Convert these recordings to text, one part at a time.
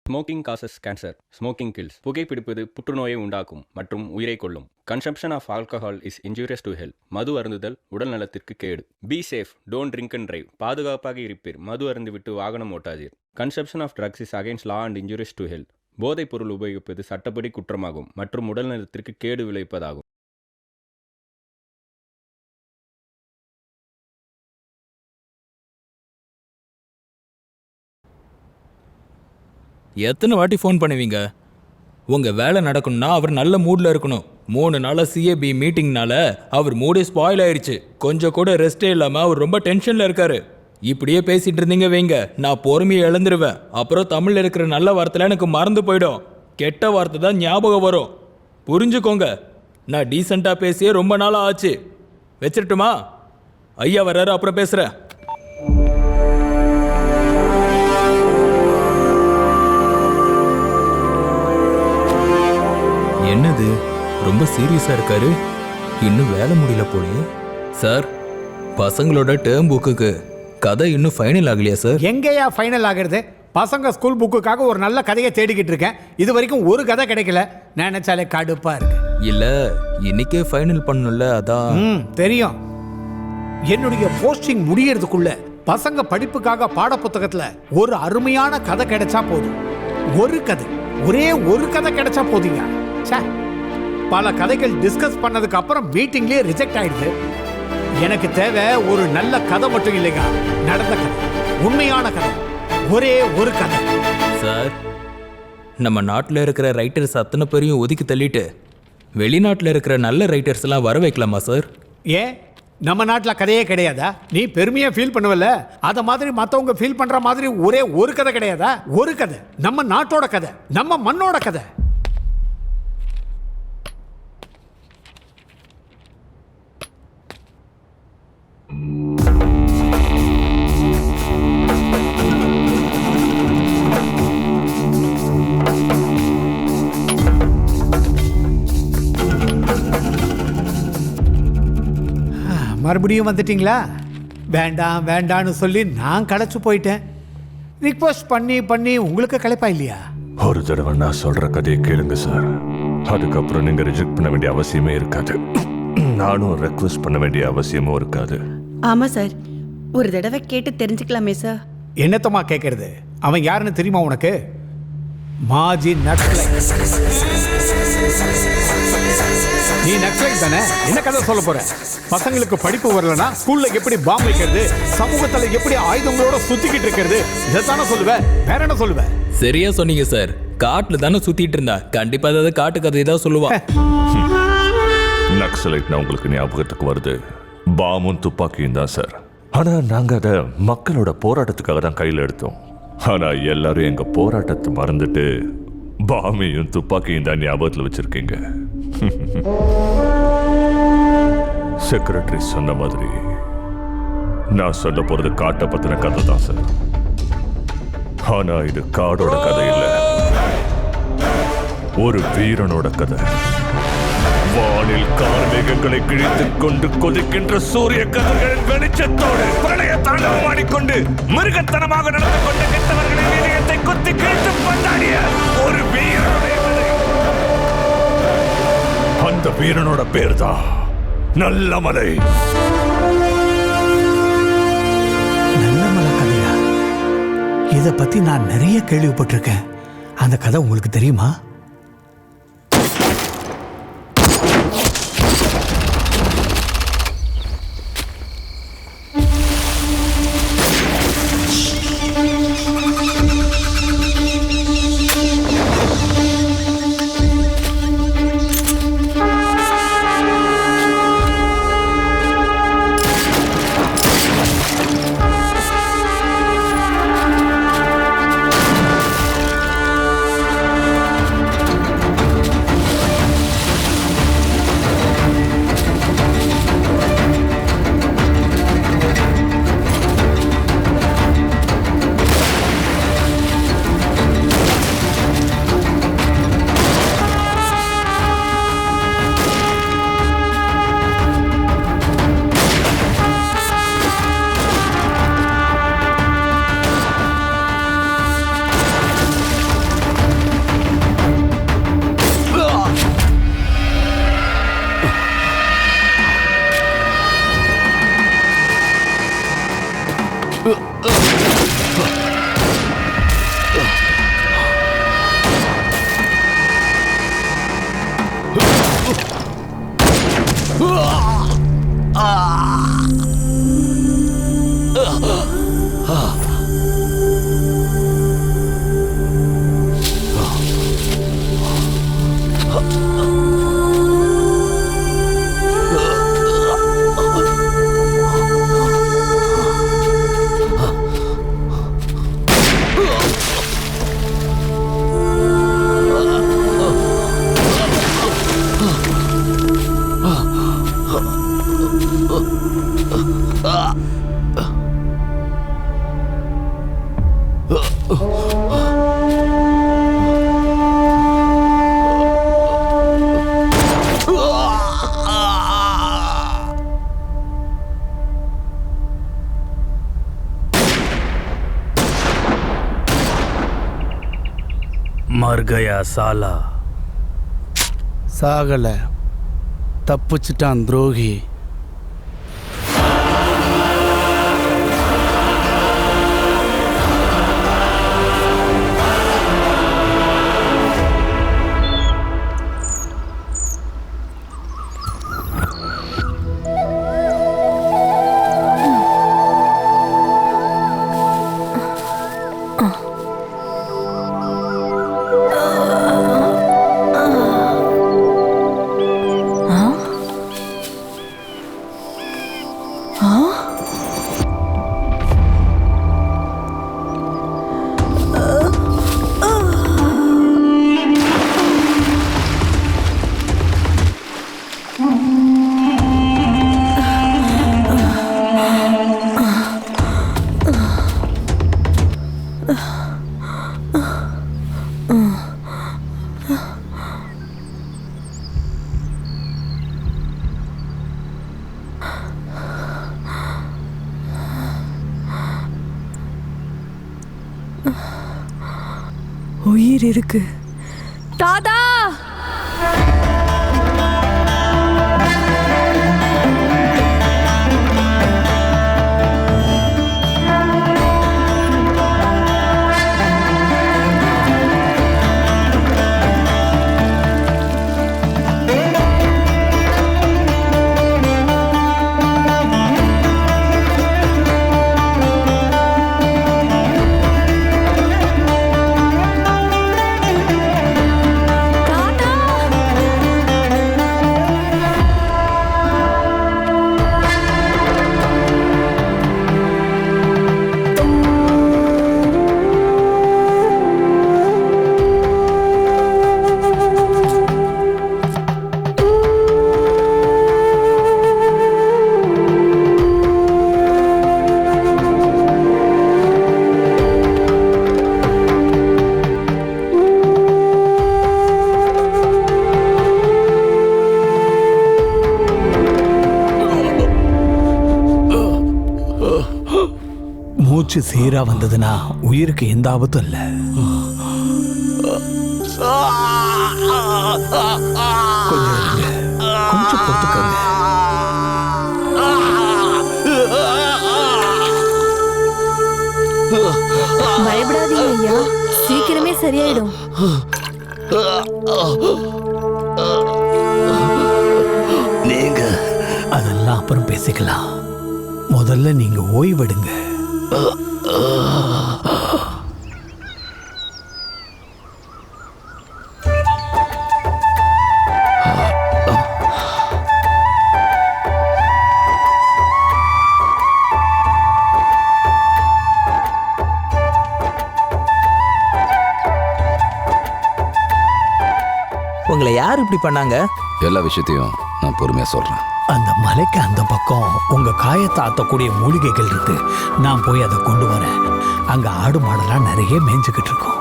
Smoking causes cancer. Smoking kills. புகைப்பிடிப்பது புற்றுநோயை உண்டாக்கும் மற்றும் உயிரை கொல்லும். Consumption of alcohol is injurious to health. மது அருந்துதல் உடல் நலத்திற்கு கேடு. Be safe, don't drink and drive. பாதுகாப்பாக இருப்பீர், மது அருந்துவிட்டு வாகனம் ஓட்டாதீர். Consumption of drugs is against law and injurious to health. போதைப் பொருள் உபயோகிப்பது சட்டப்படி குற்றமாகும் மற்றும் உடல் நலத்திற்கு கேடு விளைவிப்பதாகும். எத்தனை வாட்டி ஃபோன் பண்ணுவீங்க? உங்கள் வேலை நடக்கணும்னா அவர் நல்ல மூடில் இருக்கணும். 3 நாளாக சிஏபி மீட்டிங்னால அவர் மூடே ஸ்பாயில் ஆயிடுச்சு. கொஞ்சம் கூட ரெஸ்டே இல்லாமல் அவர் ரொம்ப டென்ஷனில் இருக்காரு. இப்படியே பேசிகிட்டு இருந்தீங்க வைங்க, நான் பொறுமையை இழந்துருவேன். அப்புறம் தமிழில் இருக்கிற நல்ல வார்த்தைலாம் எனக்கு மறந்து போயிடும். கெட்ட வார்த்தை தான் ஞாபகம் வரும். புரிஞ்சுக்கோங்க. நான் டீசெண்டாக பேசியே ரொம்ப நாளாக ஆச்சு. வச்சிருட்டுமா? ஐயா வர்றாரு, அப்புறம் பேசுகிறேன். என்னது, ரொம்ப சீரியஸா இருக்காரு? இன்னும் வேலை முடியல போலயே. சார், பசங்களோட டேர்ம் புக்குக்கு கதை இன்னும் ஃபைனல் ஆகலையா சார்? எங்கேயா ஃபைனல் ஆகிறது? பசங்க ஸ்கூல் புக்குக்காக ஒரு நல்ல கதையை தேடிக்கிட்டு இருக்கேன். இது வரைக்கும் ஒரு கதை கிடைக்கல. நினைச்சாலே கடுப்பா இருக்கு. இல்ல, இன்னைக்கே ஃபைனல் பண்ணல. அதான் தெரியும். என்னுடைய போஸ்டிங் முடியறதுக்குள்ள பசங்க படிப்புக்காக பாட புத்தகத்துல ஒரு அருமையான கதை கிடைச்சா போதும். ஒரு கதை, ஒரே ஒரு கதை கிடைச்சா போதுங்க. பல கதைகள் டிஸ்கஸ் பண்ணதுக்கு அப்புறம் மீட்டிங்லயே ரிஜெக்ட் ஆயிடுது. எனக்கு தேவை ஒரு நல்ல கதை மட்டும் இல்லைங்க, நடந்த கதை, உண்மையான கதை, ஒரே ஒரு கதை. சார், நம்ம நாட்டில் இருக்கிற ரைட்டர்ஸ் அத்தனை பேரையும் ஒதுக்கி தள்ளிட்டு வெளிநாட்டில் இருக்கிற நல்ல ரைட்டர்ஸ் எல்லாம் வர வைக்கலாமா சார்? ஏன் நம்ம நாட்டில் கதையே கிடையாதா? நீ பெருமையா ஃபீல் பண்ணுவல, அத மாதிரி மற்றவங்க ஃபீல் பண்ற மாதிரி ஒரே ஒரு கதை கிடையாதா? ஒரு கதை, நம்ம நாட்டோட கதை, நம்ம மண்ணோட கதை. மறுபடியும் வந்துட்டீங்களா? வேண்டாம் வேண்டான்னு சொல்லி நான் களைச்சு போயிட்டேன். ரிக்வெஸ்ட் பண்ணி பண்ணி உங்களுக்கு களைப்பா இல்லையா? ஒரு தடவை நான் சொல்ற கதையை கேளுங்க சார். அதுக்கப்புறம் நீங்க ரிஜெக்ட் பண்ண வேண்டிய அவசியமே இருக்காது. நானும் ரெக்வெஸ்ட் பண்ண வேண்டிய அவசியமும் இருக்காது. ஆமா சார், ஒரு தடவை கேட்டு தெரிஞ்சுக்கலாமே சார். என்னத்தமா கேட்கறது? அவன் யாருன்னு தெரியுமா உனக்கு? மாஜி நக்சலைட். நீ நக்சலைட் தானே? என்ன கதை சொல்ல போற? பசங்களுக்கு படிப்பு வரலனா ஸ்கூல்ல எப்படி பாம்பு வைக்கிறது, சமூகத்துல எப்படி ஆயுதங்களோட சுத்திக்கிட்டு இருக்கிறது, இதைத்தானே சொல்லுவேன். வேற என்ன சொல்லுவேன்? சரியா சொன்னீங்க சார். காட்டுல தானே சுத்திட்டு இருந்தா, கண்டிப்பா ஏதாவது காட்டு கதை தான் சொல்லுவா. நக்சலைட்னா உங்களுக்கு ஞாபகத்துக்கு வருது பாமும் துப்பாக்கியும் தான் சார். ஆனா நாங்க அதை மக்களோட போராட்டத்துக்காக தான் கையில் எடுத்தோம். ஆனா எல்லாரும் எங்க போராட்டத்தை மறந்துட்டு பாமையும் துப்பாக்கியும் தான் ஞாபகத்தில் வச்சிருக்கீங்க. செக்ரட்டரி சொன்ன மாதிரி நான் சொல்ல போறது காட்டை பத்தின கதை தான் சார். ஆனா இது காடோட கதை இல்ல, ஒரு வீரனோட கதை. வானில் கார்மேகங்களை கிழித்துக் கொண்டு கொதிக்கின்ற சூரிய கதிர்களின் வெளிச்சத்தோடு பிரளய தாண்டவமாடிக்கொண்டு மிருகத்தனமாக நடந்து கொண்ட கெட்டவர்களின் இதயத்தை கொத்தி கிழித்து கொண்டாடிய ஒரு வீரனுடைய கதை. அந்த வீரனோட பேர் தான் நல்லமலை. நல்லமலை கதையா? இத பத்தி நான் நிறைய கேள்விப்பட்டிருக்கேன். அந்த கதை உங்களுக்கு தெரியுமா? मर गया साला. சாகல, தப்பிச்சிட்டான் துரோகி. உயிர் இருக்கு. தாத்தா, மூச்சு சீரா வந்ததுன்னா உயிருக்கு எந்த ஆபத்தும் இல்லை. கொஞ்சம் இருங்க, கொஞ்சம் பொறுத்துக்கோங்க. பயப்படாதீங்க ஐயா, சீக்கிரமே சரியாயிடும். நீங்க அதெல்லாம் அப்புறம் பேசிக்கலாம். முதல்ல நீங்க ஓய்வெடுங்க. உங்களை யார் இப்படி பண்ணாங்க? எல்லா விஷயத்தையும் நான் பொறுமையா சொல்றேன். அந்த மலைக்கு அந்த பக்கம் உங்க காயத்தை ஆத்தக்கூடிய மூலிகைகள் இருக்கு. நான் போய் அதை கொண்டு வரேன். அங்க ஆடு மாடெல்லாம் நிறைய மேய்ஞ்சுக்கிட்டு இருக்கோம்.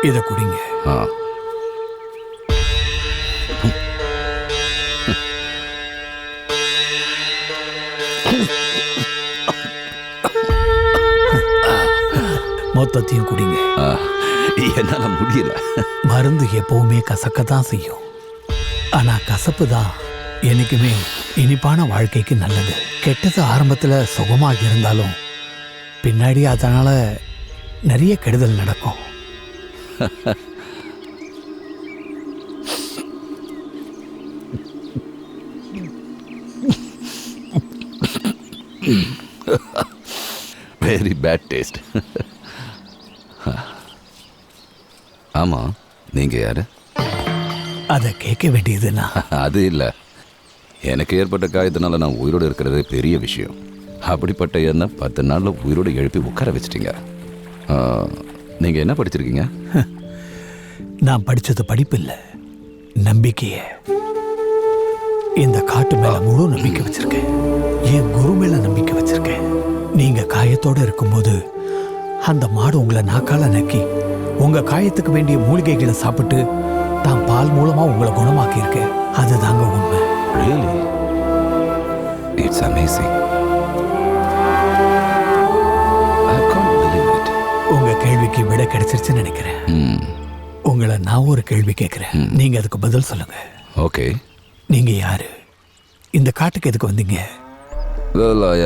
இதை குடிங்க. மொத்தத்தையும் குடிங்க. என்னால முடியல. மருந்து எப்பவுமே கசக்கத்தான் செய்யும். ஆனா கசப்பு தான் என்னைக்குமே இனிப்பான வாழ்க்கைக்கு நல்லது. கெட்டது ஆரம்பத்துல சுகமாக இருந்தாலும் பின்னாடி அதனால நிறைய கெடுதல் நடக்கும். Very bad taste. ஆமா, நீங்க யாரு? அதை கேட்க வேண்டியதுன்னா அது இல்லை. எனக்கு ஏற்பட்ட காயத்தினால நான் உயிரோடு இருக்கிறது பெரிய விஷயம். அப்படிப்பட்ட என்ன 10 நாளில் உயிரோடு எழுப்பி உட்கார வச்சிட்டீங்க. நீங்கள் என்ன படிச்சிருக்கீங்க? நான் படிச்சது படிப்பு இல்லை, நம்பிக்கைய. இந்த காட்டு மேல முழு நம்பிக்கை வச்சிருக்கேன். என் குரு மேல நம்பிக்கை வச்சிருக்கேன். நீங்க காயத்தோட இருக்கும்போது அந்த மாடு உங்களை நாக்கால நக்கி உங்க காயத்துக்கு வேண்டிய மூலிகைகளை சாப்பிட்டு தான் பால் மூலமா உங்களை குணமாக்கி இருக்கு. அதுதாங்க உண்மை. Really? It's amazing. I can't believe it. உங்க கேள்விக்கு விட கிடைச்சிருச்சுன்னு நினைக்கிறேன். உங்களை நான் ஒரு கேள்வி கேட்கிறேன், நீங்க அதுக்கு பதில் சொல்லுங்க. ஓகே. நீங்க யாரு? இந்த காட்டுக்கு எதுக்கு வந்தீங்க? Well, I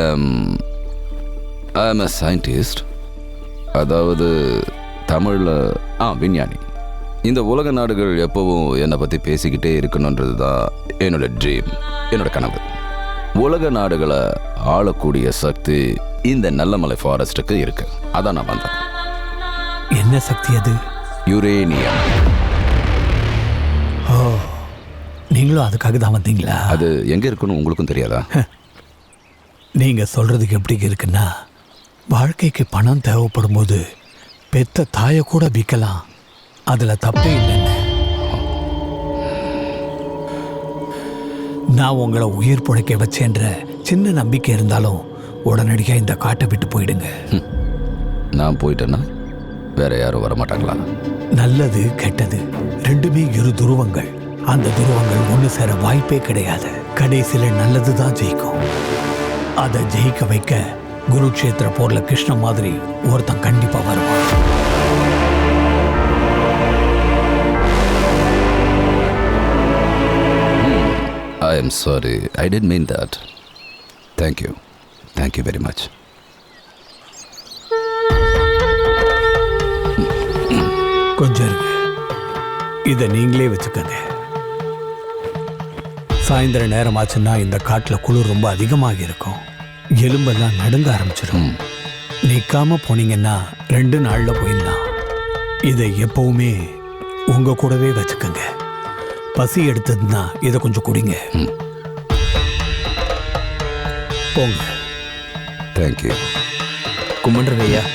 am a scientist. அதாவது தமிழில் விஞ்ஞானி. இந்த உலக நாடுகள் எப்பவும் என்னை பற்றி பேசிக்கிட்டே இருக்கணுன்றது தான் என்னோட ட்ரீம், என்னோட கனவு. உலக நாடுகளை ஆளக்கூடிய சக்தி இந்த நல்லமலை ஃபாரஸ்ட்டுக்கு இருக்கு. அதான் நான் வந்தேன். என்ன சக்தி அது? யுரேனியம். ஓ, நீங்களும் அதுக்காக தான் வந்தீங்களா? அது எங்கே இருக்குன்னு உங்களுக்கும் தெரியாதா? நீங்க சொல்றதுக்கு எப்படி இருக்குன்னா, வாழ்க்கைக்கு பணம் தேவைப்படும் போது பெத்த தாயை கூட விற்கலாம், அதுல தப்பே இல்லைன்னு. நான் உங்களை உயிர் பிழைக்க வச்சேன்ற சின்ன நம்பிக்கை இருந்தாலும் உடனடியாக இந்த காட்டை விட்டு போயிடுங்க. நான் போயிட்டேன்னா வேற யாரும் வரமாட்டாங்களா? நல்லது கெட்டது ரெண்டுமே இரு துருவங்கள். அந்த துருவங்கள் ஒன்று சேர வாய்ப்பே கிடையாது. கடைசியில் நல்லது தான் ஜெயிக்கும். அதை ஜெயிக்க வைக்க குருக்ஷேத்திர போர்ல கிருஷ்ண மாதிரி ஒருத்தன் கண்டிப்பா வருவான். I am sorry. I didn't mean that. Thank you. Thank you very much. கொஞ்சம் இருங்க, இதை நீங்களே வச்சுக்கங்க. சாயந்தர நேரமாச்சுன்னா இந்த காட்டில் குளிர் ரொம்ப அதிகமாக இருக்கும். எலும்பெல்லாம் நடுங்க ஆரம்பிச்சிடும். நிற்காம போனீங்கன்னா 2 நாளில் போயிடலாம். இதை எப்பவுமே உங்க கூடவே வச்சுக்கோங்க. பசி எடுத்ததுன்னா இதை கொஞ்சம் குடிங்க. போங்க. தேங்க்யூ. கும்பிடுறவையா?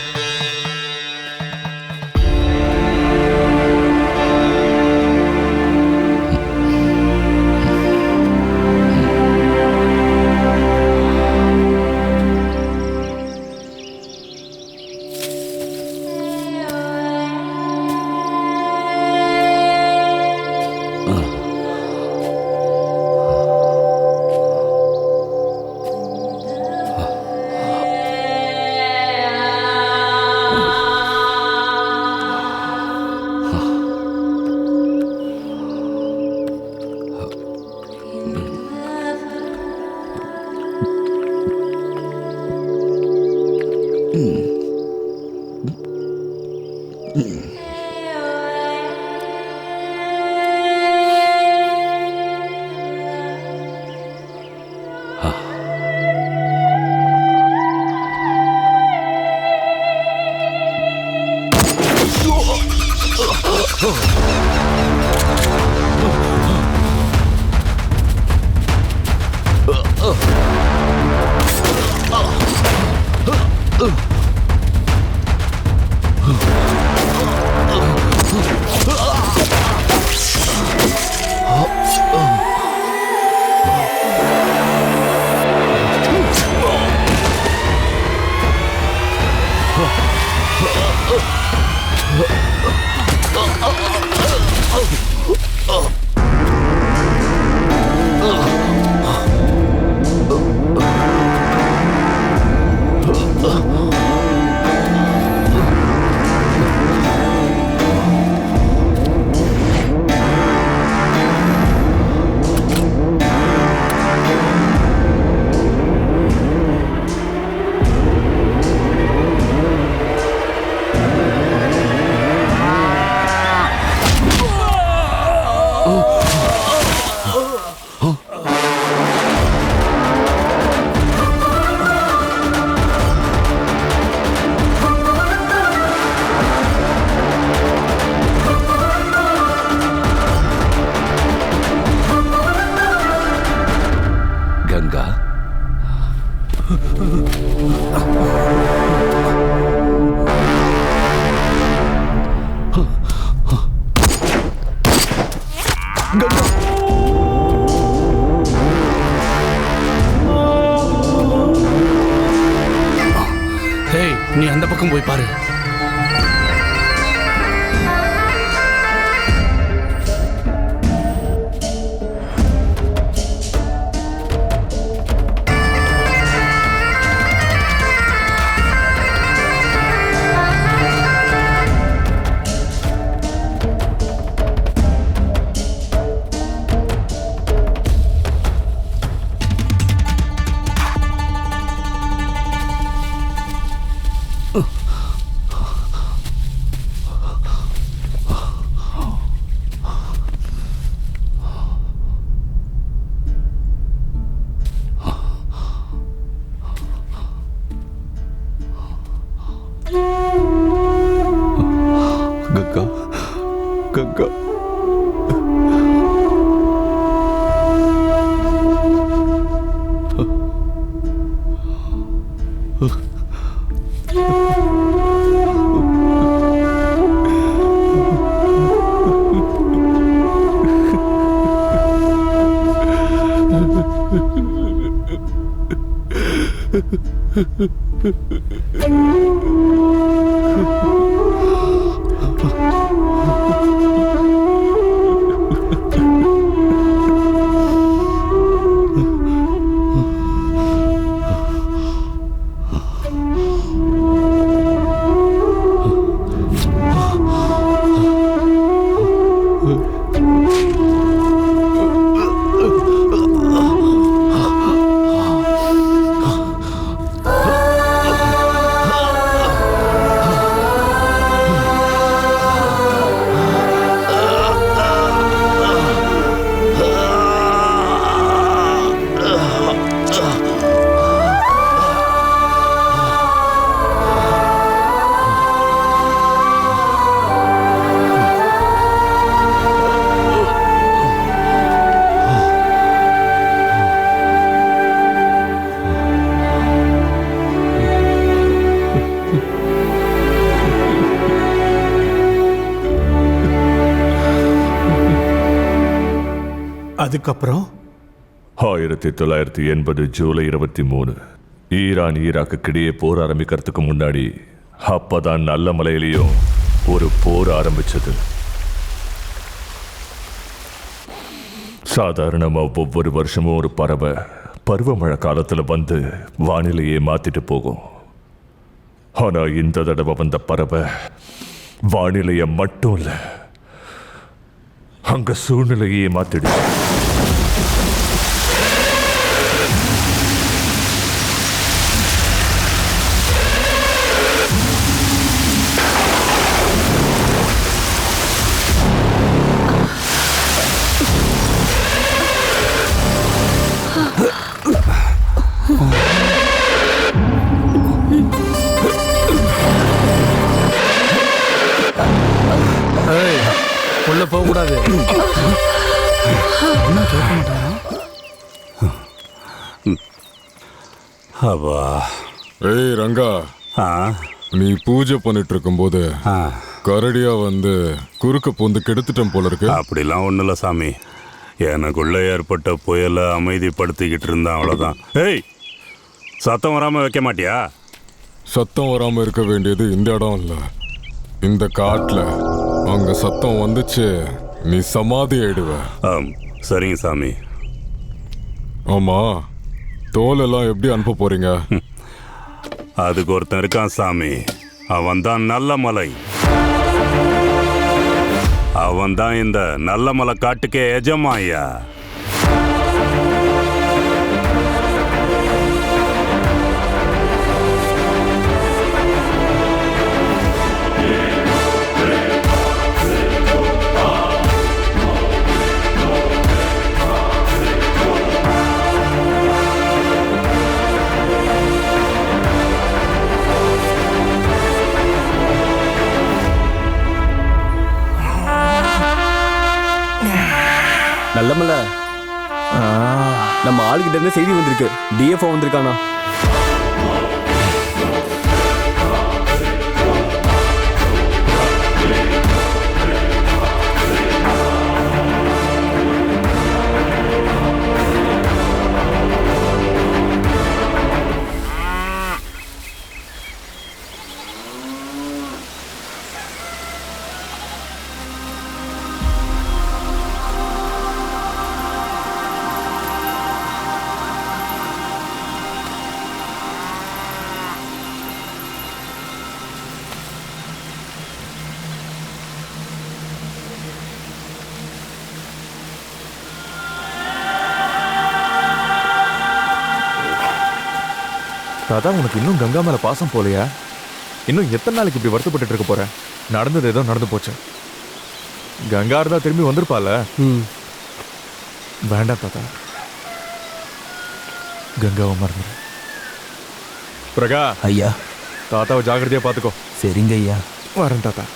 கங்கா ஹேய், நீ அந்த பக்கம் போய் பாரு. கங்கா கங்கா அதுக்கப்புறம் 1980 ஜூலை 23 ஈரான் ஈராக்குக்கிடையே போர் ஆரம்பிக்கிறதுக்கு முன்னாடி அப்பதான் நல்ல மலையிலையும் ஒரு போர் ஆரம்பிச்சது. சாதாரணமா ஒவ்வொரு வருஷமும் ஒரு பறவை பருவமழை காலத்துல வந்து வானிலையே மாத்திட்டு போகும். ஆனா இந்த தடவை வந்த பறவை வானிலைய மட்டும் இல்ல, அங்க சூழ்நிலையே மாத்திடுச்சு. உள்ள போக கூடாது. ஏய் ரங்கா, நீ பூஜை பண்ணிட்டு இருக்கும்போது கரடியா வந்து குறுக்க பூந்து கெடுத்துட்டேன் போல இருக்கு. அப்படிலாம் ஒன்றும் இல்லை சாமி, எனக்குள்ள ஏற்பட்ட புயலை அமைதிப்படுத்திக்கிட்டு இருந்தேன், அவ்வளோதான். ஏய், சத்தம் வராமல் வைக்க மாட்டியா? சத்தம் வராமல் இருக்க வேண்டியது இந்த இடம் இல்லை, இந்த காட்டில். அங்கே சத்தம் வந்துச்சு நீ சமாதி ஆயிடுவ. சரிங்க சாமி. ஆமாம், தோலெல்லாம் எப்படி அனுப்ப போறீங்க? அதுக்கு ஒருத்தன் இருக்கான் சாமி, அவன் தான் நல்ல மலை. அவன் தான் இந்த நல்ல மலை காட்டுக்கே எஜமாயா. நல்லமல்ல நம்ம ஆளுகிட்ட இருந்து செய்தி வந்திருக்கு. டிஎஃப்ஓ வந்திருக்கானா? தாத்தா, உனக்கு இன்னும் கங்கா மேல பாசம் போலையா? இன்னும் எத்தனை நாளைக்கு இப்படி வருத்தப்பட்டு இருக்க போற? நடந்தது ஏதோ நடந்து போச்சு. கங்கா இருந்தா திரும்பி வந்திருப்பால. வேண்டாம் தாத்தா, கங்காவை மறந்துடு. பிரகா ஐயா, தாத்தாவை ஜாகிரதையா பாத்துக்கோ. சரிங்க ஐயா. வரேன் தாத்தா.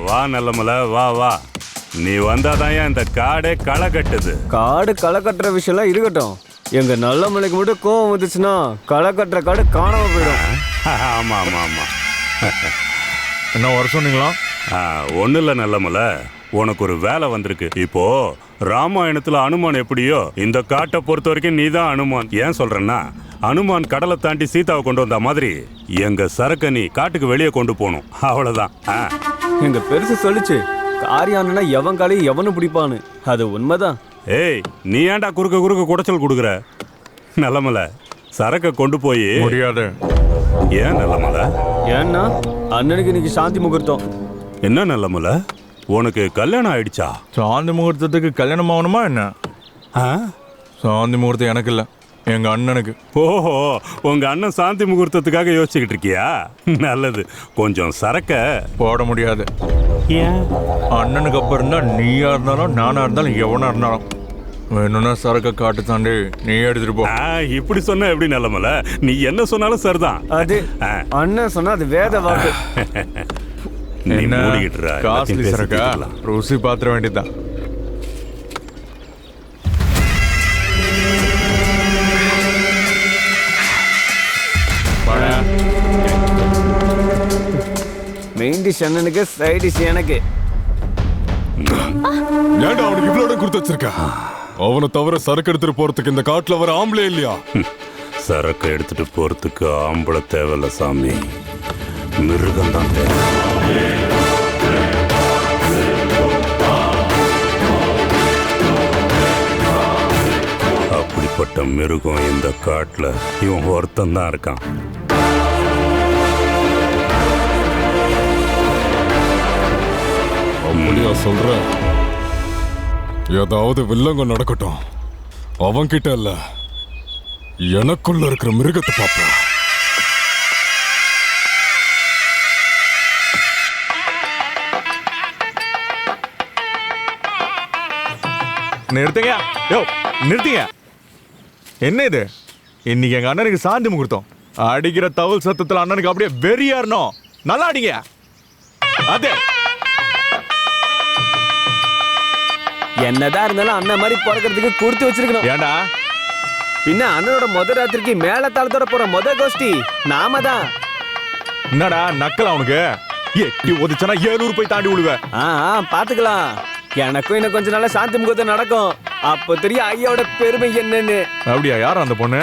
வா நல்லமல, வா வா. நீ வந்தாதான் இந்த காடே களை கட்டுது. காடு களை கட்டுற விஷயம்லாம் இருக்கட்டும். எங்க நல்ல மலைக்கு மட்டும் கோவம் வந்துச்சுன்னா களை கட்டுற காடு காணாம போயிடும். ஆமா ஆமா ஆமா. என்ன வர சொன்னீங்களா? ஒன்றும் இல்லை நல்லமல, உனக்கு ஒரு வேலை வந்திருக்கு. இப்போ ராமாயணத்துல அனுமான் எப்படியோ இந்த காட்டை பொறுத்த வரைக்கும் நீ தான் அனுமான். ஏன் சொல்றேன்னா, அனுமான் கடலை தாண்டி சீதாவை கொண்டு வந்த மாதிரி எங்க சரக்க நீ காட்டுக்கு வெளியே கொண்டு போகணும். அவ்வளவுதான். எங்க பெருசு சொல்லிச்சு, காரியானா எவன் காலையும் எவனும் பிடிப்பான்னு. அது உண்மைதான். ஏய், நீ ஏன்டா குறுக்க குறுக்க குடைச்சல் கொடுக்குற? நல்லமல, சரக்க கொண்டு போய். முடியாது. ஏன் நல்லமல? ஏன்னா அண்ணனுக்கு இன்னைக்கு சாந்தி முகூர்த்தம். என்ன நல்லமல, உனக்கு கல்யாணம் ஆயிடுச்சா? சாந்தி முகூர்த்தத்துக்கு கல்யாணம் ஆகணுமா என்ன? சாந்தி முகூர்த்தம் எனக்கு இல்லை, எங்க அண்ணனுக்கு. ஓஹோ, உங்க அண்ணன் சாந்தி முகூர்த்தத்துக்காக யோசிச்சுக்கிட்டு இருக்கியா? நல்லது. கொஞ்சம் சரக்க போட முடியாது. ஏன்? அண்ணனுக்கு அப்புறம் தான் நீயா இருந்தாலும் நானா இருந்தாலும் எவனா இருந்தாலும் வேணும்னா சரக்க காட்டு தாண்டி நீ எடுத்துட்டு போ. இப்படி சொன்ன எப்படி நல்லமல? நீ என்ன சொன்னாலும் சரிதான். அது அண்ணன் சொன்னா அது வேத வாக்கு. நீ மூடிக்கிட்டு காஸ்ட்லி சரக்கா ருசி பாத்திர வேண்டியதுதான். மெயின் டிஷ் அண்ணனுக்கு, சைட் டிஷ் எனக்கு. ஏன்டா அவனுக்கு இவ்வளவு கொடுத்து வச்சிருக்க? அவனை தவிர சரக்கு எடுத்துட்டு போறதுக்கு இந்த காட்டுல வர ஆம்பளை இல்லையா? சரக்கு எடுத்துட்டு போறதுக்கு ஆம்பளை தேவையில்ல சாமி, மிருகம் தான் தேவை. அப்படிப்பட்ட மிருகம் இந்த காட்டுல இவன் ஒருத்தன் தான் இருக்கான். அப்படியா சொல்ற? ஏதாவது வில்லங்கம் நடக்கட்டும், அவன்கிட்ட இல்ல எனக்குள்ள இருக்கிற மிருகத்தை பாப்பேன். நிறுத்துங்க. யோ நிறுத்திங்க. என்ன இது? இன்னைக்கு எங்க அண்ணனுக்கு சாந்தி முகூர்த்தம். அடிக்கிற தவல் சத்தத்துல அண்ணனுக்கு அப்படியே வெறியாறணும். நல்லா அடிங்க. அதே என்னதான் இருந்தாலும் அண்ணன் மாதிரி பிறக்கிறதுக்கு கொடுத்து வச்சிருக்கணும். ஏண்டா? பின்ன அண்ணனோட முத ராத்திரிக்கு மேல தாளத்தோட போற முத கோஷ்டி நாம தான். என்னடா நக்கல் அவனுக்கு? எட்டி ஒதிச்சனா 700 போய் தாண்டி விடுவேன். பாத்துக்கலாம். எனக்கும் இன்னும் கொஞ்ச நாள சாந்தி முகூர்த்தம் நடக்கும். அப்ப தெரியும் ஐயாவோட பெருமை என்னன்னு. அப்படியா? யார் அந்த பொண்ணு?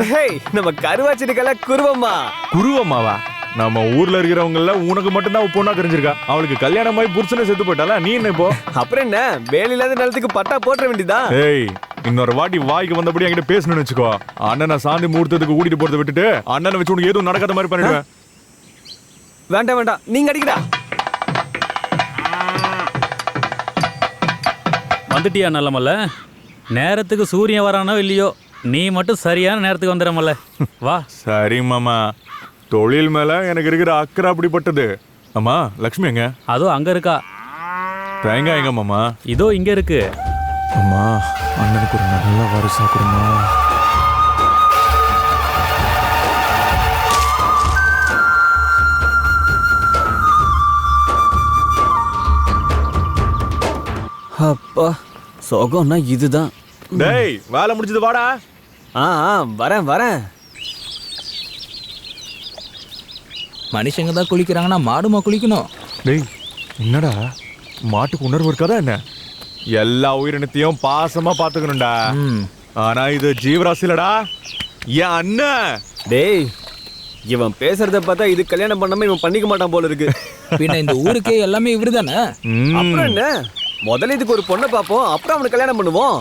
நம்ம கருவாச்சிருக்கல குருவம்மா. குருவம்மாவா? நம்ம ஊர்ல இருக்கிறவங்கள உனக்கு மட்டும்தான் பொண்ணா தெரிஞ்சிருக்கா. அவளுக்கு கல்யாணம் ஆகி புருஷனை செத்து போயிட்டால, நீ என்ன இப்போ? அப்புறம் என்ன, வேலையில்லாத நிலத்துக்கு பட்டா போட்ட வேண்டியதா? ஏய், இன்னொரு வாட்டி வாய்க்கு வந்தபடி என்கிட்ட பேசணும்னு வச்சுக்கோ. அண்ணனை சாந்தி முகூர்த்தத்துக்கு கூட்டிட்டு போறதை விட்டுட்டு அண்ணனை வச்சு உனக்கு எதுவும் நடக்காத மாதிரி பண்ணிடுவேன். வேண்டாம் வேண்டாம், நீங்க அடிக்கிறா. வந்துட்டியா நல்லமல்ல? நேரத்துக்கு சூரியன் வரானோ இல்லையோ, நீ மட்டும் சரியான நேரத்துக்கு வந்துடுமல்ல. வா. சரி மாமா, தொழில் மேல எனக்கு இருக்கிற அக்கறை அப்படிப்பட்டது. அம்மா லக்ஷ்மி எங்க? அதோ அங்க இருக்கா. தேங்காய் எங்க மாமா? இதோ இங்க இருக்கு. அம்மா, அண்ணனுக்கு ஒரு நல்ல வருஷம் கொடுமா. சொகம்னா இதுதான். டேய் வேலை முடிஞ்சது வாடா. வரேன் வரேன். மனுஷங்க தான் குளிக்கிறாங்கன்னா மாடுமா குளிக்கணும்? டேய் என்னடா மாட்டுக்கு உணர்வு இருக்காதா என்ன? எல்லா உயிரினத்தையும் பாசமா பாத்துக்கணும்டா. ஆனா இது ஜீவராசிலடா என் அண்ணன். டேய் இவன் பேசுறத பார்த்தா இது கல்யாணம் பண்ணாம இவன் பண்ணிக்க மாட்டான் போல இருக்கு. பின்ன இந்த ஊருக்கே எல்லாமே இவரு தானே. அப்புறம் என்ன, முதல்ல இதுக்கு ஒரு பொண்ணை பார்ப்போம், அப்புறம் அவனுக்கு கல்யாணம் பண்ணுவோம்.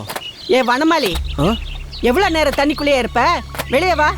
ஏ வனமாலி, எவ்வளவு நேரம் தண்ணிக்குள்ளேயே இருப்ப? வெளியே வா.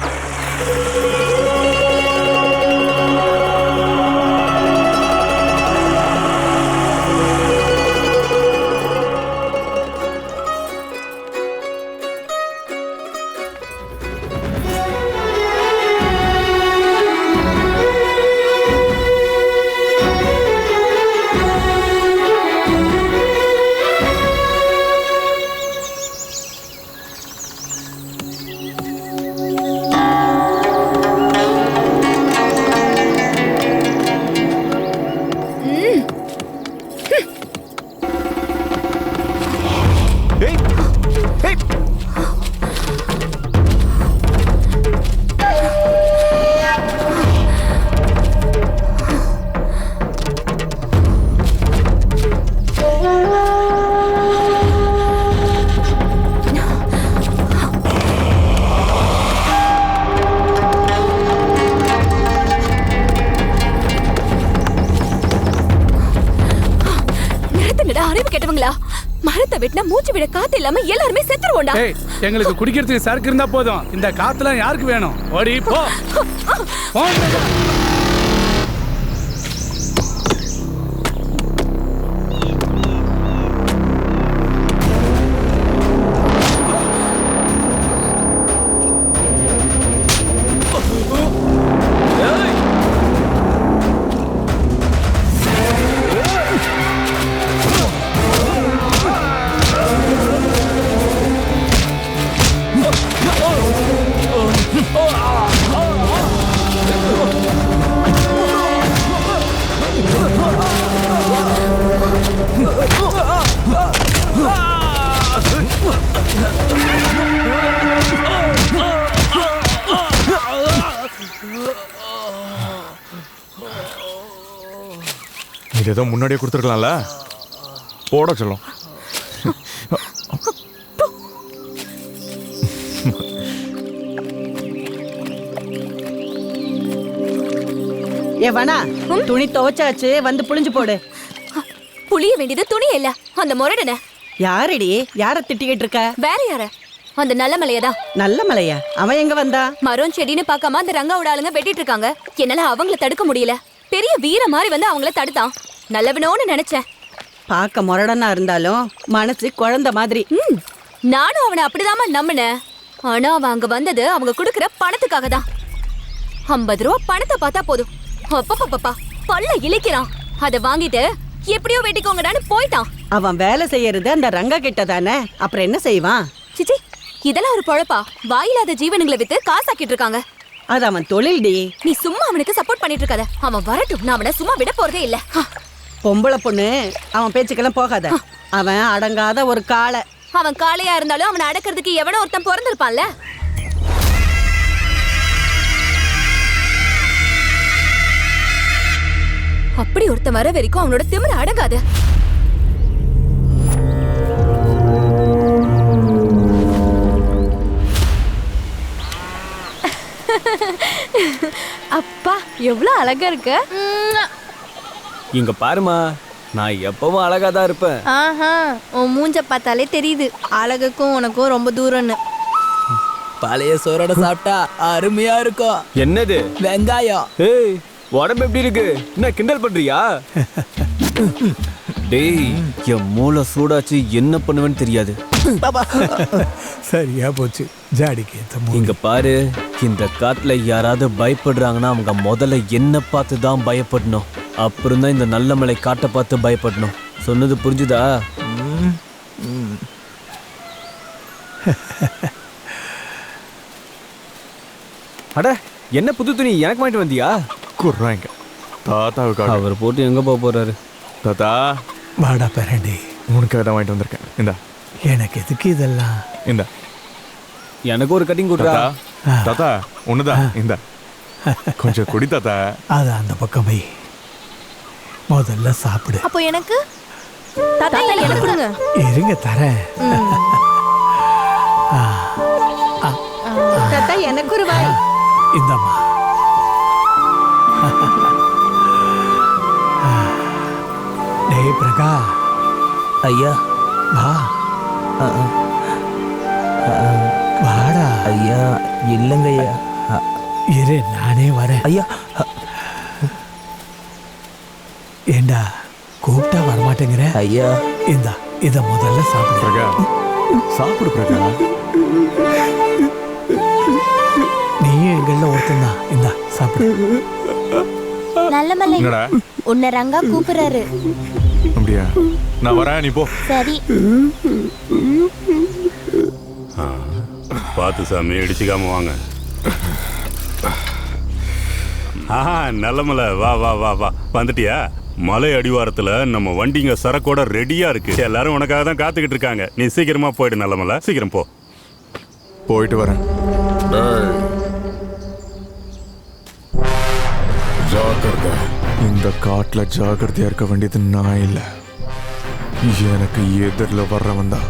அறிவு கேட்டவங்களா? மரத்தை வெட்டினா மூச்சு விட காத்து இல்லாம எல்லாருமே செத்துருவோம்டா. எங்களுக்கு குடிக்கிறதுக்கு சரக்கு இருந்தா போதும். இந்த காத்துலாம் யாருக்கு வேணும்? ஓடி போ. இது ஏதோ முன்னாடியே கொடுத்துருக்கலாம்ல. போட சொல்லும். ஏ வனா, துணி துவைச்சாச்சு, வந்து புளிஞ்சு போடு. புளிய வேண்டியது துணி இல்ல, அந்த முரடன. யாரடி? யார திட்டிக்கிட்டு இருக்க? வேற யார? அந்த நல்ல மலையதான். நல்ல மலையா? அவன் எங்க வந்தா? மரம் செடின்னு பார்க்காம அந்த ரங்காவோட ஆளுங்க வெட்டிட்டு இருக்காங்க. என்னால அவங்கள தடுக்க முடியல. பெரிய வீர மாதிரி வந்து அவங்கள தடுத்தான். நல்லவனோன்னு நினைச்சேன். பார்க்க முரடனா இருந்தாலும் மனசு குழந்தை மாதிரி. நானும் அவனை அப்படிதாம்மா நம்பினேன். ஆனா அவன் அங்க வந்தது அவங்க கொடுக்குற பணத்துக்காக தான். 50 ரூபா பணத்தை பார்த்தா போதும், அப்பப்பப்பா பல்ல இழிக்கிறான். அதை வாங்கிட்டு எப்படியோ வெட்டிக்கோங்கடான்னு போயிட்டான். அவன் வேலை செய்யறது அந்த ரங்கா கிட்ட தானே, அப்புறம் என்ன செய்வான்? சிச்சி, இதெல்லாம் ஒரு பொழப்பா? வாயில்லாத ஜீவனுங்களை வித்து காசாக்கிட்டு இருக்காங்க. அது அவன் தொழில்டி. நீ சும்மா அவனுக்கு சப்போர்ட் பண்ணிட்டு இருக்காத. அவன் வரட்டும், நான் அவனை சும்மா விட போறதே இல்ல. பொம்பளை பொண்ணு, அவன் பேச்சுக்கெல்லாம் போகாத. அவன் அடங்காத ஒரு காளை. அவன் காளையா இருந்தாலும் அவனை அடக்கிறதுக்கு எவனோ ஒருத்தன் பிறந்திருப்பான்ல. அப்படி ஒருத்தன் வர வரைக்கும் அவனோட திமிர அடங்காது. அப்பா எவ்வளவு அழகா இருக்க. இங்க பாருமா, நான் எப்பவும் அழகா தான் இருப்பேன். ஆஹா, உன் மூஞ்ச பார்த்தாலே தெரியுது அழகுக்கும் உனக்கும் ரொம்ப தூரம்னு. பழைய சோரோட சாப்பிட்டா அருமையா இருக்கும். என்னது? வெங்காயம். ஏய், உடம்பு எப்படி இருக்கு? என்ன கிண்டல் பண்றியா? டேய், என் மூளை சூடாச்சு, என்ன பண்ணுவேன்னு தெரியாது. சரியா போச்சு. ஜாடிக்கு இங்க பாரு, இந்த காட்டுல யாராவது பயப்படுறாங்கன்னா அவங்க முதல்ல என்ன பார்த்து தான் பயப்படணும். அப்புறம் தான் இந்த நல்ல மலை காட்டை பார்த்து பயப்படணும். சொன்னது புரிஞ்சுதா? அட, என்ன புது துணி எனக்கு வாங்கிட்டு வந்தியா? குர்றாங்க தாத்தாவுக்காக. அவர் போட்டு எங்க போக போறாரு? தாத்தா வாடா பேரண்டி, உனக்காக தான் வாங்கிட்டு வந்திருக்கேன். இந்தா எனக்கு எதுக்கு இதெல்லாம்? இந்த எனக்கு ஒரு கட்டிங் கொடுறா. தாத்தா ஒண்ணுதான். இந்த கொஞ்சம் குடி தாத்தா. அது அந்த பக்கம் போய் முதல்ல சாப்பிடு. அப்போ எனக்கு தாத்தா எனக்கு கொடுங்க. இருங்க தரேன். தாத்தா எனக்கு ஒரு வாய். இந்தம்மா. டேய் பிரகா. ஐயா வா. வாடா. ஐயா இல்லைங்க ஐயா. இரு நானே வரேன். ஐயா ஏண்டா கூப்பிட்டா வரமாட்டேங்கிற? ஐயா இந்தா இத முதல்ல சாப்பிடு. பிரகா சாப்பிடு பிரகா. நீயும் எங்கள ஒருத்தந்தான். இந்தா சாப்பிடு. நல்ல மலை என்னடா உன்னை ரங்கா கூப்பிடுறாரு. அப்படியா? நான் வரேன், நீ போ. சரி. பார்த்து சாமி, இடிச்சுக்காம வாங்க. நல்ல மலை, வா வா வா வா. வந்துட்டியா? மலை அடிவாரத்துல நம்ம வண்டிங்க சரக்கோட ரெடியா இருக்கு. எல்லாரும் உனக்காக தான் காத்துக்கிட்டு இருக்காங்க. நீ சீக்கிரமா போயிடு. நல்ல மலை, சீக்கிரம் போ. போயிட்டு வரேன். ஜாக்கிரதை. இந்த காட்டுல ஜாக்கிரதையா இருக்க வேண்டியது நான் இல்லை, எனக்கு எதிரில் வர்றவன் தான்.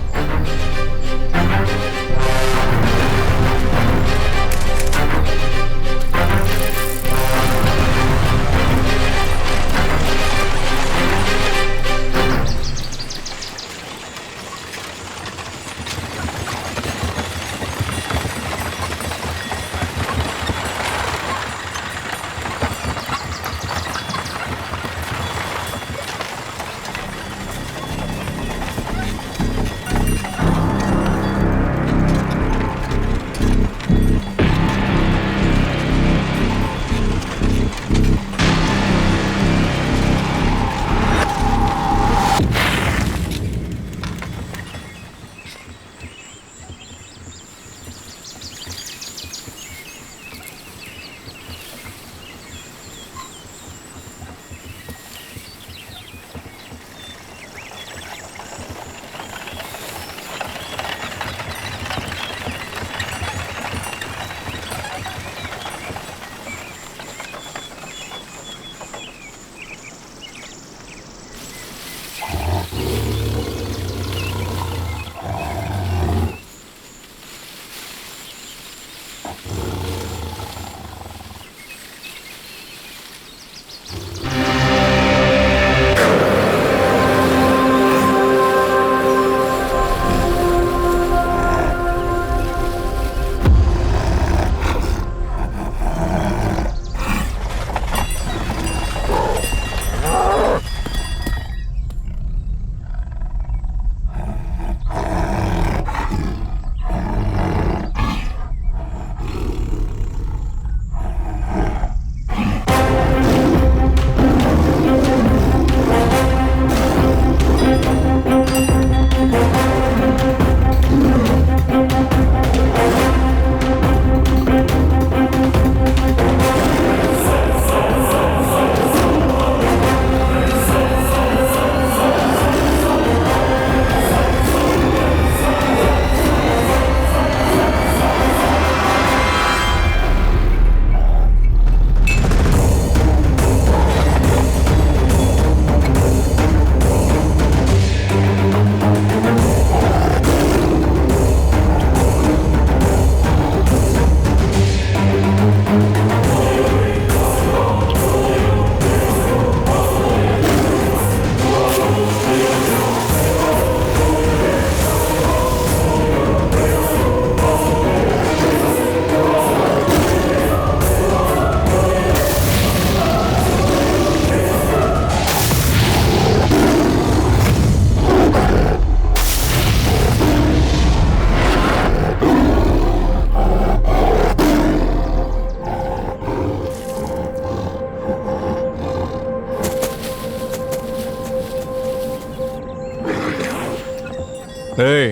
ஏய்,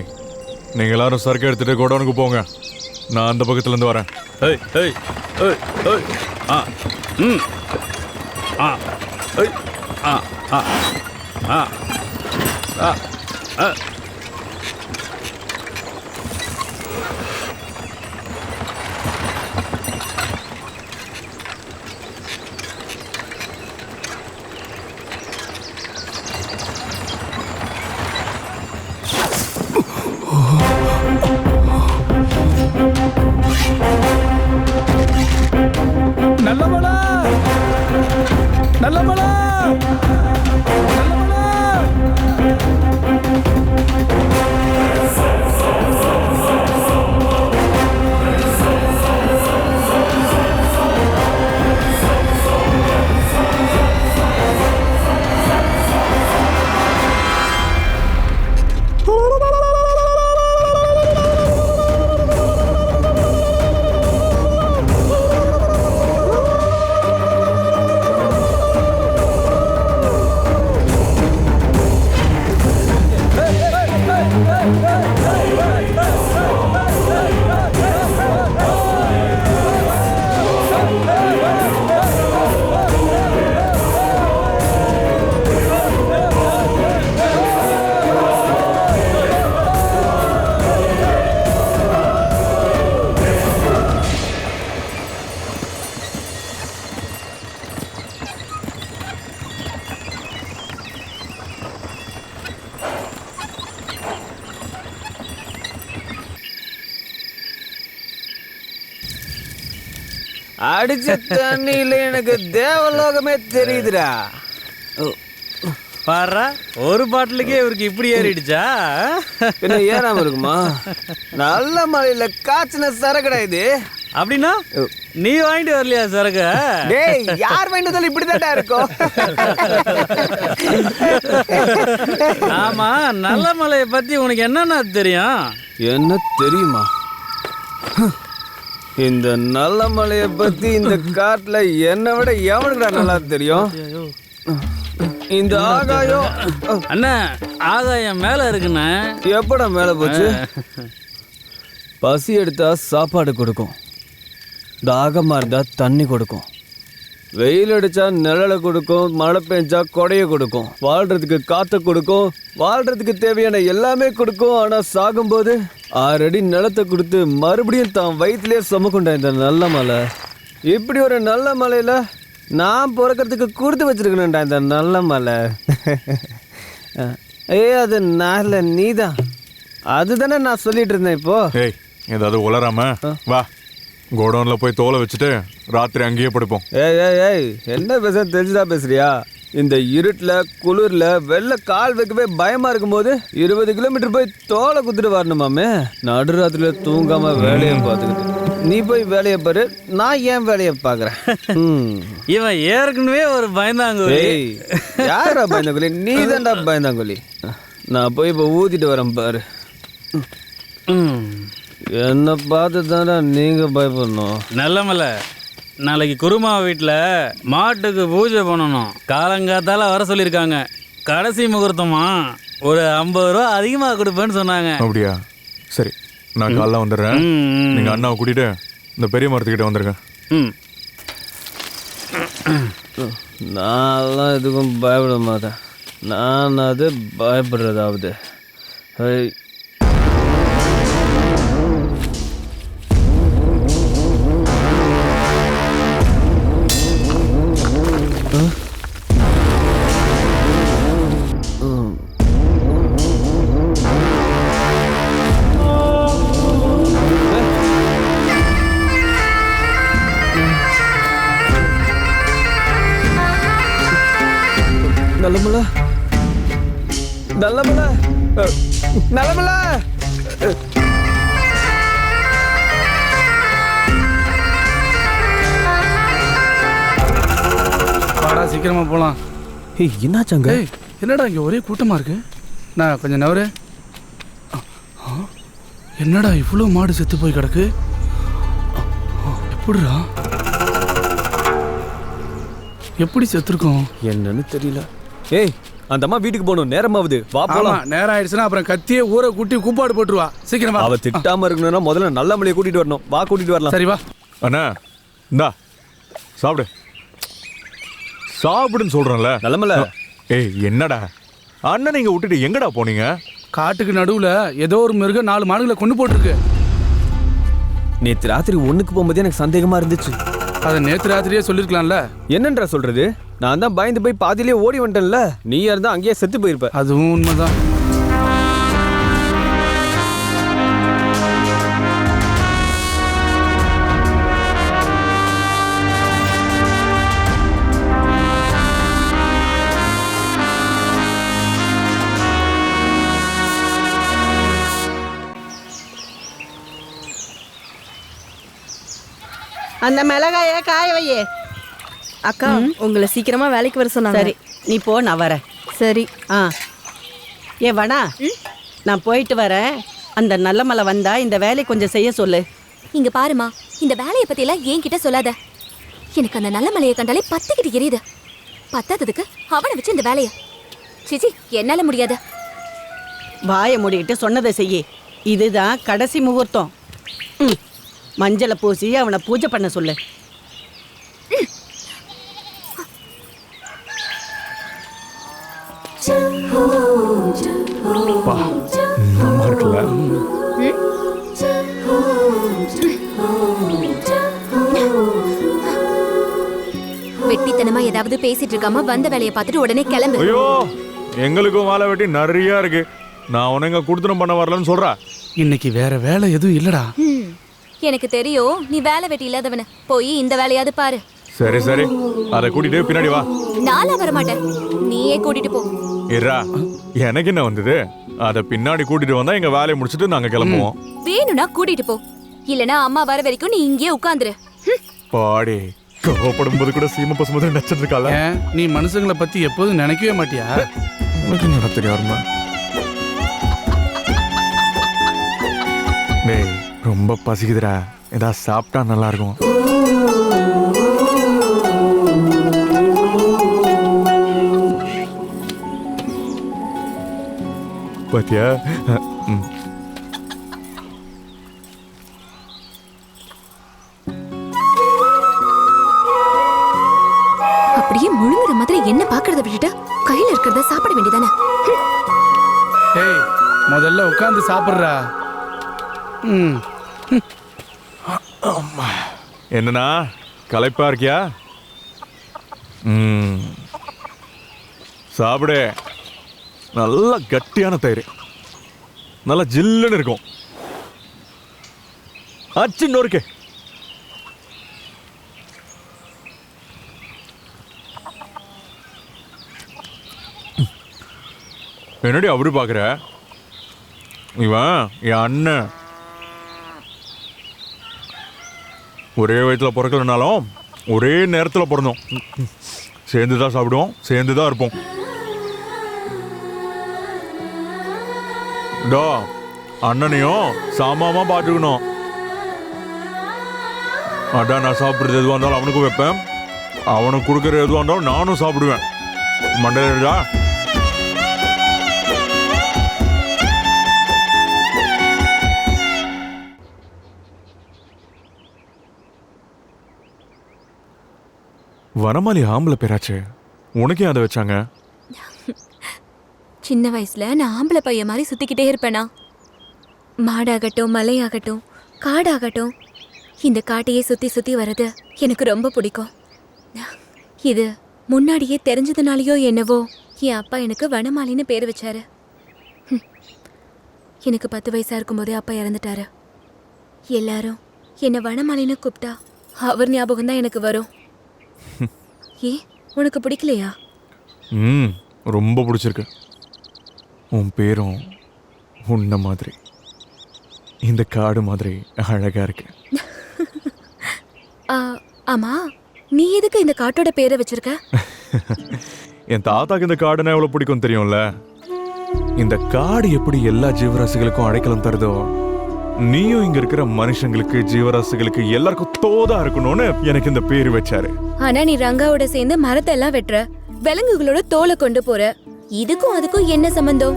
நீங்க எல்லாரும் சரக்கு எடுத்துட்டு கோடவுனுக்கு போங்க. நான் அந்த பக்கத்துல இருந்து வரேன். ஏய் ஏய் ஏய் ஏய் ஆ ம் ஆ ஏய் ஆ ஆ ஆ ஆ ஆ நல்ல மலை அடிச்ச தண்ணியில எனக்கு தேவலோகமே தெரியுதுடா. பாரு, ஒரு பாட்டிலுக்கே இவருக்கு இப்படி ஏறிடுச்சா? என்ன ஏறாம இருக்குமா? நல்ல மலையில காய்ச்சின சரக்குடா இது. அப்படின்னா நீ வாங்கிட்டு வரலையா சரக்கு? டேய், யார் வாங்கிட்டு வந்தாலும் இப்படிதான்டா இருக்கும். ஆமா, நல்ல மலையை பத்தி உனக்கு என்னன்னா தெரியும்? என்ன தெரியுமா? இந்த நல்ல மலையை பத்தி இந்த காட்டுல என்னை விட எவனுக்குடா நல்லா தெரியும்? இந்த ஆகாயம் அண்ணா, ஆகாயம் மேல இருக்குண்ணா. எப்படா மேல போச்சு? பசி எடுத்தா சாப்பாடு கொடுக்கும், தாகமா இருந்தா தண்ணி கொடுக்கும், வெயில் அடிச்சா நிழலை கொடுக்கும், மழை பெஞ்சா கொடையை கொடுக்கும், வாழ்றதுக்கு காத்த கொடுக்கும், வாழ்றதுக்கு தேவையான எல்லாமே கொடுக்கும். ஆனா சாகும்போது 6 அடி நிலத்தை கொடுத்து மறுபடியும் தான் வயிற்றுலயே சுமக்குண்டா இந்த நல்ல மலை. இப்படி ஒரு நல்ல மலையில நான் பிறக்கிறதுக்கு கொடுத்து வச்சிருக்கணும்டா இந்த நல்ல மலை. அது நால நீதான். அதுதானே நான் சொல்லிட்டு இருந்தேன். இப்போ ஏய், ஏதாவது உளராம வா, கோடவுன்ல போய் தோலை வச்சுட்டு ராத்திரி அங்கேயே படுப்போம். ஏய், என்ன பேச தெரிஞ்சுதா பேசுறியா? இந்த இருட்டில் குளிர்ல வெளில கால் வைக்கவே பயமா இருக்கும்போது 20 கிலோமீட்டர் போய் தோலை குத்துட்டு வரணுமாமே. நடுராத்திரில தூங்காம வேலையை பார்த்துக்கிட்டு நீ போய் வேலையை பாரு, நான் ஏன் வேலையை பார்க்குறேன். இவன் ஏற்கனவே ஒரு பயந்தாங்கோலி. யாரா பயந்தாங்கோலி? நீ தான்டா பயந்தாங்கோலி. நான் போய் இப்போ ஊத்திட்டு வரேன் பாரு. என்னை பார்த்து தானே நீங்க பயப்படணும். நல்ல மலை, நாளைக்கு குருமா வீட்டில் மாட்டுக்கு பூஜை பண்ணணும். காலங்காத்தால வர சொல்லியிருக்காங்க. கடைசி முகூர்த்தமா, ஒரு 50 ரூபா அதிகமாக கொடுப்பேன்னு சொன்னாங்க. அப்படியா? சரி, நான் காலைல வந்துடுறேன். நீங்க அண்ணாவை கூட்டிட்டு இந்த பெரிய மரத்துக்கிட்ட வந்துருங்க. நான்லாம் எதுக்கும் பயப்பட மாட்டேன். நான் அது பயப்படுறதாவது. நல்லமல நல்லமல நல்லமல வாடா, சீக்கிரமா போலாம். என்னாச்சாங்க? என்னடா இங்க ஒரே கூட்டமா இருக்கு? நான் கொஞ்சம் நவரு. என்னடா இவ்வளோ மாடு செத்து போய் கிடக்கு? எப்படிடா, எப்படி செத்துருக்கோம்? என்னன்னு தெரியல. ஏய், அந்த அம்மா வீட்டுக்கு போகணும், நேரமாவது. வா போலாம். நேரம் ஆயிடுச்சுன்னா அப்புறம் கத்தியே ஊரை கூட்டி கூப்பாடு போட்டுருவா. சீக்கிரமா. அவ திட்டாம இருக்கணும்னா முதல்ல நல்ல மலையை கூட்டிட்டு வரணும். வா, கூட்டிட்டு வரலாம். சரி வா. அண்ணா, இந்தா சாப்பிடு. சாப்பிடுன்னு சொல்றேன்ல. நல்லமல. ஏய், என்னடா அண்ணன் நீங்க விட்டுட்டு எங்கடா போனீங்க? காட்டுக்கு நடுவுல ஏதோ ஒரு மிருகம் 4 மாடுகளை கொண்டு போட்டிருக்கு. நேற்று ராத்திரி ஒண்ணுக்கு போகும்போது எனக்கு சந்தேகமா இருந்துச்சு. அதை நேற்று ராத்திரியே சொல்லிருக்கலாம்ல. என்னன்றா சொல்றது? நான் தான் பயந்து போய் பாதியிலே ஓடி வந்துட்டேன்ல. நீ இருந்தா அங்கேயே செத்து போயிருப்ப. அதுவும் உண்மைதான். அந்த மிளகாய காய வையே. அக்கா உங்களை சீக்கிரமா வேலைக்கு வர சொன்னாங்க. சரி நீ போ, நான் வரேன். சரி. ஏ வனா, நான் போயிட்டு வரேன். அந்த நல்ல மலை வந்தா இந்த வேலையை கொஞ்சம் செய்ய சொல்லு. இங்க பாருமா, இந்த வேலையை பத்தி எல்லாம் என்கிட்ட சொல்லாத. எனக்கு அந்த நல்ல மலையை கண்டாலே பத்திக்கிட்டு எரியுது. பத்தாததுக்கு அவனை வச்சு இந்த வேலைய சிச்சி என்னால முடியாது. வாயை மூடிக்கிட்டு சொன்னதை செய்ய. இதுதான் கடைசி முகூர்த்தம். மஞ்சளை பூசி அவனை பூஜை பண்ண சொல்லு. வெட்டித்தனமா ஏதாவது பேசிட்டு இருக்காம வந்த வேலையை பார்த்துட்டு உடனே கிளம்பு. ஐயோ, எங்களுக்கும் வேலை வெட்டி நிறைய இருக்கு. நான் உனங்க குடுத்தனம் பண்ண வரலன்னு சொல்றா. இன்னைக்கு வேற வேலை எதுவும் இல்லடா. எனக்கு தெரியும் நீ வேலை வெட்டி இல்லாதவன. போய் இந்த வேலையாவது பாரு. சரி சரி, அதை கூட்டிட்டு பின்னாடி வா. நாளா வரமாட்டேன், நீயே கூட்டிட்டு போ. இரா, எனக்கு என்ன வந்தது? அதை பின்னாடி கூட்டிட்டு வந்தா எங்க வேலையை முடிச்சிட்டு நாங்க கிளம்புவோம். வேணும்னா கூட்டிட்டு போ, இல்லனா அம்மா வர வரைக்கும் நீ இங்கேயே உட்காந்துரு. பாடி கோவப்படும் போது கூட சீம பசுமது நச்சிருக்காள. நீ மனுஷங்களை பத்தி எப்போதும் நினைக்கவே மாட்டியா? உனக்கு என்ன தெரியாருமா? டேய், ரொம்ப பசிக்குதுடா, ஏதாவது சாப்பிட்டா நல்லா இருக்கும். பாத்தியா? அப்படியே முழுங்குற மாதிரி என்ன பாக்குறத விட்டுட்டு கையில இருக்கிறத சாப்பிட வேண்டியதானே? ஏய், முதல்ல உட்கார்ந்து சாப்பிடுறா. என்னன்னா களைப்பா இருக்கியா? சாப்பிடு. நல்ல கட்டியான தயிர், நல்ல ஜில்லுன்னு இருக்கும். அச்சு நொறுக்கு. என்னடி அப்படி பாக்குற? இவன் என் அண்ணன். ஒரே வயத்துல பிறக்கலனாலும் ஒரே நேரத்தில் பிறந்தோம். சேர்ந்து தான் சாப்பிடுவோம், சேர்ந்து தான் இருப்போம். டா, அண்ணனையும் சாமாமா பார்த்துக்கணும். அதான் நான் சாப்பிட்றது எதுவாக இருந்தாலும் அவனுக்கும் வைப்பேன், அவனுக்கு கொடுக்குற எதுவாக இருந்தாலும் நானும் சாப்பிடுவேன். மண்டலா வனமாலி ஆம்பளை பேராச்சு, உனக்கே அதை வச்சாங்க? சின்ன வயசுல நான் ஆம்பளை பையன் மாதிரி சுத்திக்கிட்டே இருப்பேனா. மாடாகட்டும், மலையாகட்டும், காடாகட்டும், இந்த காட்டையே சுத்தி சுத்தி வர்றது எனக்கு ரொம்ப பிடிக்கும். இது முன்னாடியே தெரிஞ்சதுனாலயோ என்னவோ என் அப்பா எனக்கு வனமாலின்னு பேர் வச்சாரு. எனக்கு 10 வயசா இருக்கும்போதே அப்பா இறந்துட்டாரு. எல்லாரும் என்னை வனமாலின்னு கூப்பிட்டா அவர் ஞாபகம் தான் எனக்கு வரும். ஏ, உனக்கு பிடிக்கலையா? ரொம்ப பிடிச்சிருக்கு. உன் பேரும் உன்ன மாதிரி, இந்த காடு மாதிரி அழகா இருக்கு. ஆமா, நீ எதுக்கு இந்த காட்டோட பேரை வச்சிருக்க? என் தாத்தாக்கு இந்த காடுனா எவ்வளவு பிடிக்கும் தெரியும்ல. இந்த காடு எப்படி எல்லா ஜீவராசிகளுக்கும் அடைக்கலம் தருதோ, நீயும் இங்க இருக்கிற மனுஷங்களுக்கு, ஜீவராசிகளுக்கு எல்லாருக்கும் தோதா இருக்கணும்னு எனக்கு இந்த பேரு வச்சாரு. ஆனா நீ ரங்காவோட சேர்ந்து மரத்தை எல்லாம் வெட்டுற, விலங்குகளோட தோலை கொண்டு போற. இதுக்கும் அதுக்கும் என்ன சம்பந்தம்?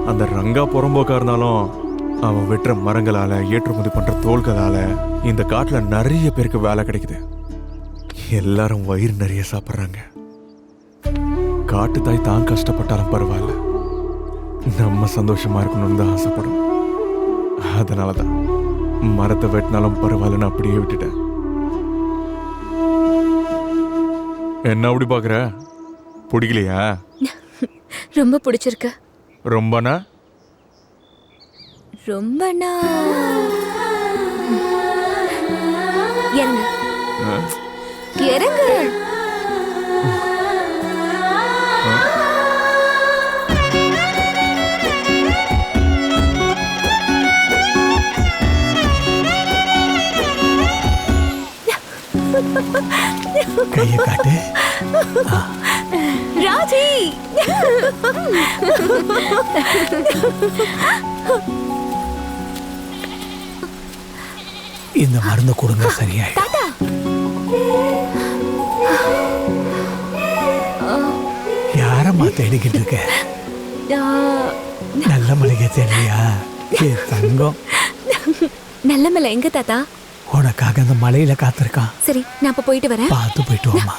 அந்த ரங்கா புறம்போக்கா இருந்தாலும் அவன் வெட்டுற மரங்களால, ஏற்றுமதி பண்ற தோள்களால இந்த காட்டுல நிறைய பேருக்கு வேலை கிடைக்குது. எல்லாரும் வயிறு நிறைய சாப்பிட்றாங்க. காட்டு தாய் தான் கஷ்டப்பட்டாலும் பரவாயில்ல, நம்ம சந்தோஷமா இருக்கணும்னு தான் ஆசைப்படும். அதனாலதான் மரத்தை வெட்டினாலும் பரவாயில்லன்னு அப்படியே விட்டுட்டேன். என்ன அப்படி பாக்குற? பிடிக்கலையா? ரொம்ப பிடிச்சிருக்கு. ரொம்பனா? ரொம்பனா இறங்கு, இறங்கு. கையை காட்டு. ராஜி இந்த மருந்து கொடுங்க, சரியாயிடும். தாத்தா யாரம்மா தேடிக்கிட்டு இருக்க? நல்ல மளிகை தேடியா? தங்கம், நல்ல மலை எங்க தாத்தா? உனக்காக அந்த மலையில காத்திருக்கான். சரி, நான் அப்ப போயிட்டு வரேன். பார்த்து போயிட்டு வாமா.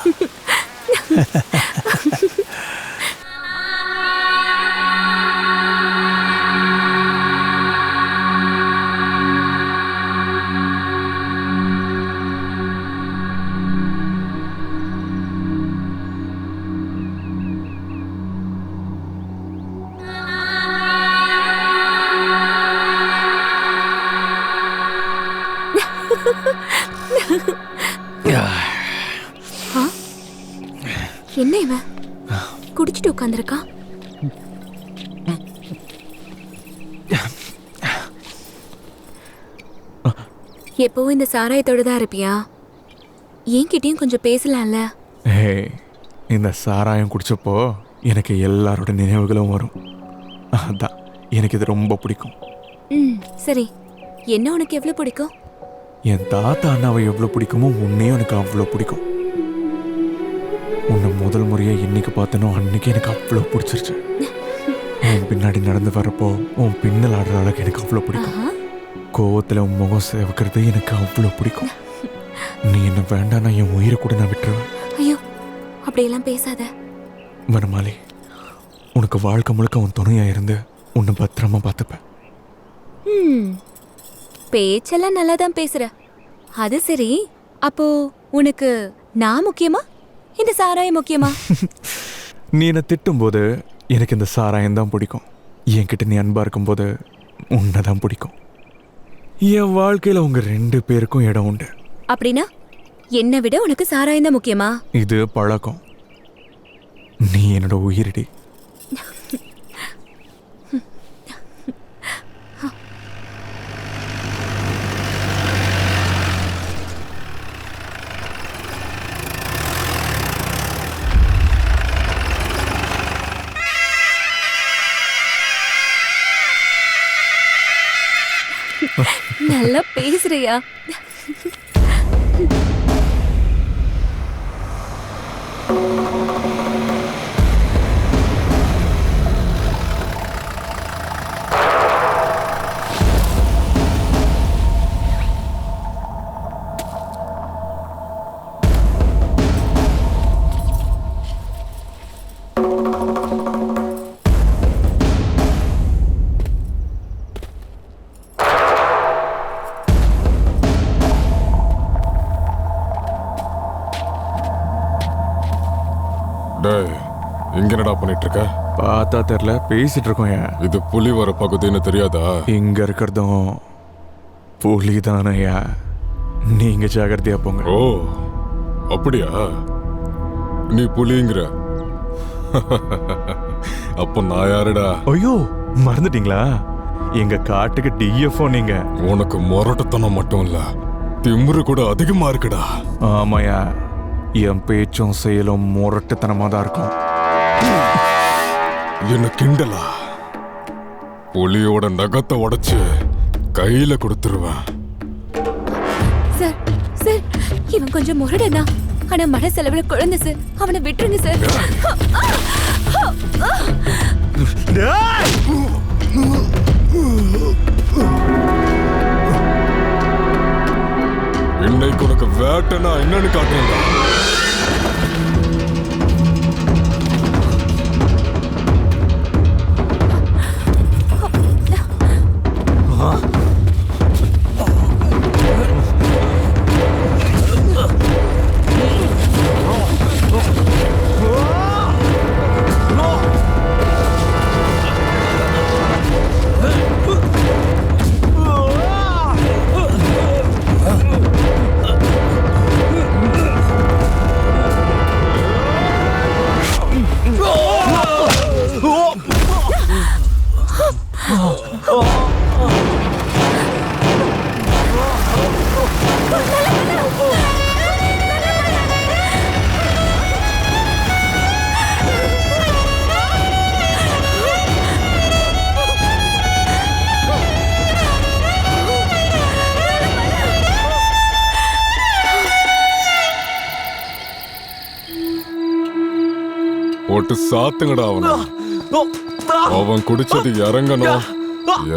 என்ன இவன் குடிச்சிட்டு உட்காந்துருக்கான்? எப்பவும் இந்த சாராயத்தோட தான் இருப்பியா? என்கிட்டயும் கொஞ்சம் பேசலாம்ல? இந்த சாராயம் குடிச்சப்போ எனக்கு எல்லாரோட நினைவுகளும் வரும். அதான் எனக்கு இது ரொம்ப பிடிக்கும். சரி, என்ன உனக்கு எவ்வளவு பிடிக்கும்? என் தாத்தா அண்ணாவை எவ்வளோ பிடிக்குமோ உன்னையும் எனக்கு அவ்வளோ பிடிக்கும். உன்னை முதல் முறையாக இன்னைக்கு பார்த்தனோ அன்னைக்கு எனக்கு அவ்வளோ பிடிச்சிருச்சு. உன் பின்னாடி நடந்து வரப்போ உன் பின்னல் ஆடுற அளவுக்கு எனக்கு அவ்வளோ பிடிக்கும். கோவத்தில் உன் முகம் சேவக்கிறது எனக்கு அவ்வளோ பிடிக்கும். நீ என்ன வேண்டாம், என் உயிரை கூட நான் விட்டுருவேன். ஐயோ, அப்படியெல்லாம் பேசாத வனமாலி. உனக்கு வாழ்க்கை முழுக்க உன் துணையாக இருந்து உன்னை பத்திரமா பார்த்துப்பேன். பேச்செல்லாம் நல்லா தான் பேசுற. அது சரி, அப்போ உனக்கு நான் முக்கியமா, இந்த சாராயம் முக்கியமா? நீ என்னை திட்டும்போது எனக்கு இந்த சாராயம் தான் பிடிக்கும். என்கிட்ட நீ அன்பா இருக்கும்போது உன்னை தான் பிடிக்கும். என் வாழ்க்கையில் உங்க 2 பேருக்கும் இடம் உண்டு. அப்படின்னா என்னை விட உனக்கு சாராயம் தான் முக்கியமா? இது பழக்கம். நீ என்னோட உயிரிடி. நல்லா பேசுறியா? இங்க என்னடா பண்ணிட்டு இருக்க? பார்த்தா தெரியல, பேசிட்டு இருக்கோம். இது புலி வர பகுதின்னு தெரியாதா? இங்க இருக்கிறதும் புலி தானையா. நீங்க ஜாகிரதையா போங்க. ஓ அப்படியா? நீ புலிங்கிற? அப்ப நான் யாருடா? ஐயோ, மறந்துட்டீங்களா? எங்க காட்டுக்கு டிஎஃப்ஓ நீங்க. உனக்கு முரட்டுத்தனம் மட்டும் இல்ல, திமிரு கூட அதிகமா இருக்குடா. ஆமாயா, என் பேச்சும் செயலும் முரட்டுத்தனமா தான் இருக்கும். என்ன கிண்டலா? புலியோட நகத்தை உடைச்சு கையில கொடுத்துருவேன். சார் சார், இவன் கொஞ்சம் முரடனா, ஆனா மன செலவுல குழந்தை சார். அவனை விட்டுருங்க சார். இன்னைக்கு உனக்கு வேட்டைனா என்னன்னு காட்டுறேன்டா. போட்டு சாத்துங்கடா அவனை. அவன் குடிச்சது இறங்கணும்,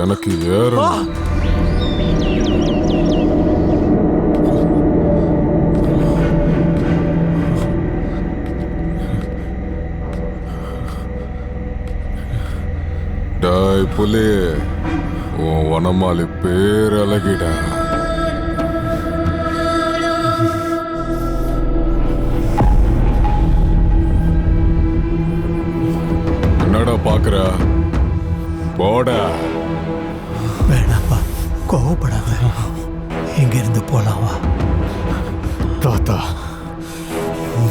எனக்கு ஏறணும். டாய் புலி, உன் வனமாலி பேர் அழகிடா. என்னடா பாக்குற? போட. வேணாப்பா, கோவப்படாத. இங்க இருந்து போலாம் வா. தாத்தா,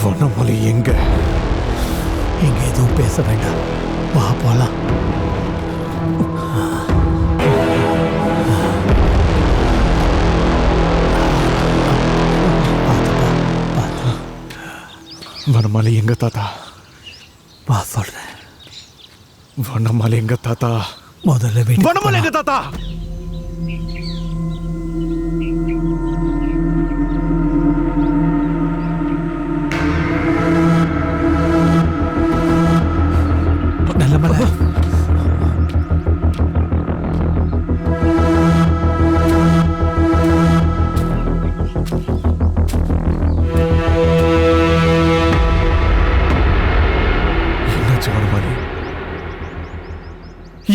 வனமலை எங்க? இங்க எதுவும் பேச வேண்டாம், வா போலாம். வனமலை எங்க தாத்தா? வா சொல்றேன். வனமலை எங்க தாத்தா? முதல்ல வனமலை எங்க தாத்தா? நல்ல மலை.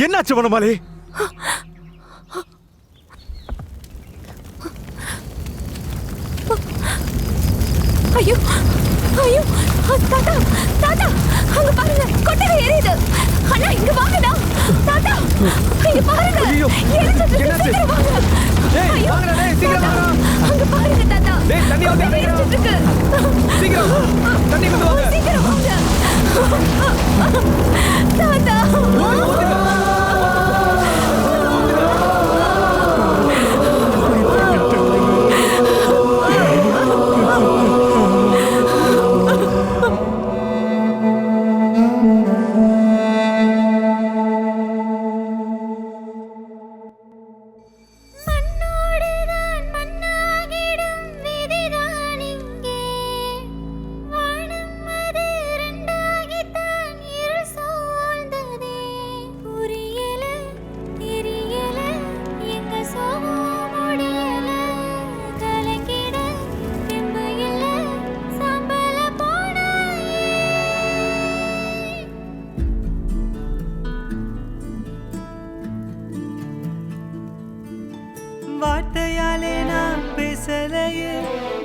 என்னாச்சு வனமாலி? ஐயோ ஐயோ, தாத்தா தாத்தா, அங்க பாருங்க, கொட்டகை எரியுது. அண்ணா இங்க வாங்கடா. தாத்தா இங்க பாருங்க, எரிஞ்சிட்டு இருக்கு. சீக்கிரம் வாங்க. டேய் வாங்கடா, டேய் சீக்கிரம் வாங்க. அங்க பாருங்க தாத்தா, டேய் தண்ணி வந்து எரிஞ்சிட்டு இருக்கு. சீக்கிரம் தண்ணி கொண்டு வாங்க. சீக்கிரம் வாங்க தாத்தா. வார்த்தையாலே நான் பேசலையே,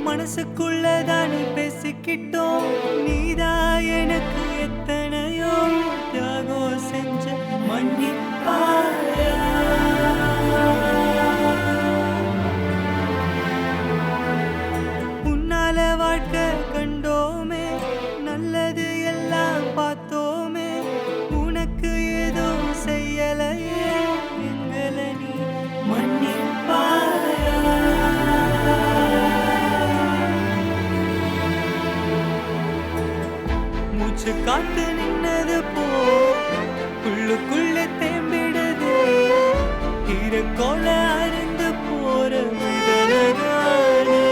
மனசுக்குள்ளதானே பேசிக்கிட்டோம். நீதான் எனக்கு எத்தனையோ தியாகம் செஞ்ச மன்னிப்பாயா. உன்னால வாழ்க்கை கண்டோமே, நல்லது எல்லாம் பார்த்தோமே, உனக்கு ஏதோ செய்யலையே, எங்களை நீ மன்னிப்பாயா. மூச்சு காத்து நின்னது போ, உள்ளுக்குள்ளே தேம்பிடுது, ஈரக்கோள அருந்து போற விதலகானே.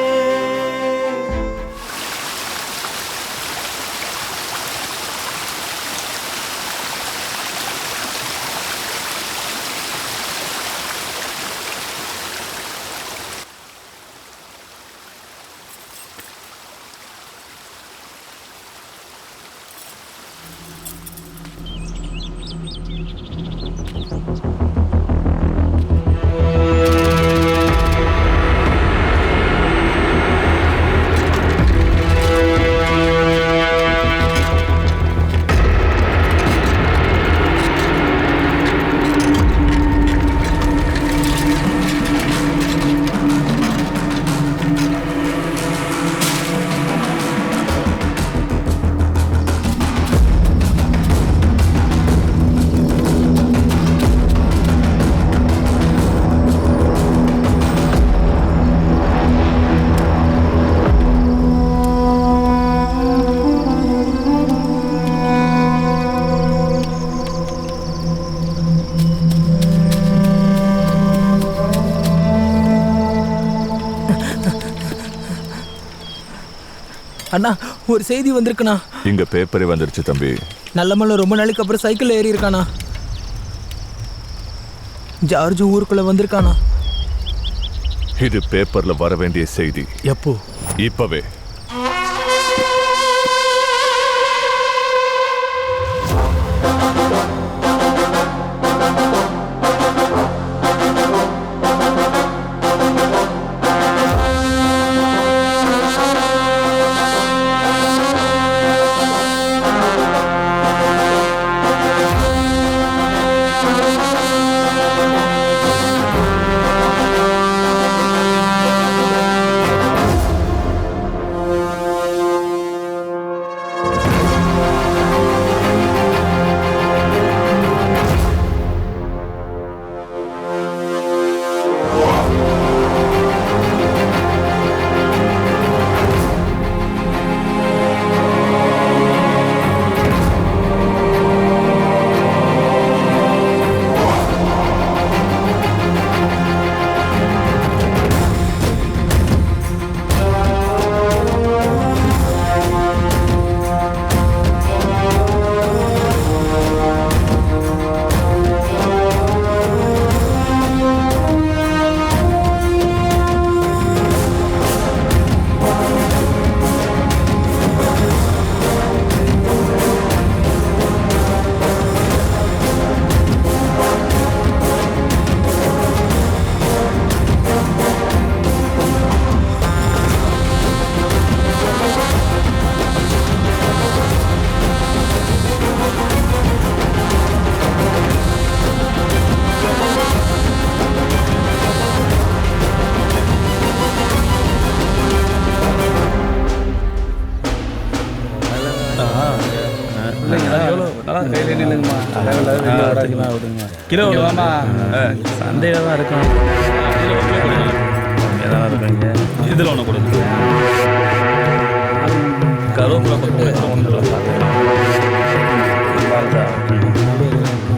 அண்ணா ஒரு செய்தி வந்திருக்குண்ணா. இங்க பேப்பரே வந்துருச்சு தம்பி. நல்லமல்ல ரொம்ப நாளைக்கு அப்புறம் சைக்கிள் ஏறி இருக்கானா. ஜார்ஜ் ஊருக்குள்ள வந்திருக்கானா. இது பேப்பர்ல வர வேண்டிய செய்தி. எப்போ? இப்பவே. கிலோ சந்தையில தான் இருக்கும். இதில் ஒன்று கொடுங்க. கருவேப்பிலை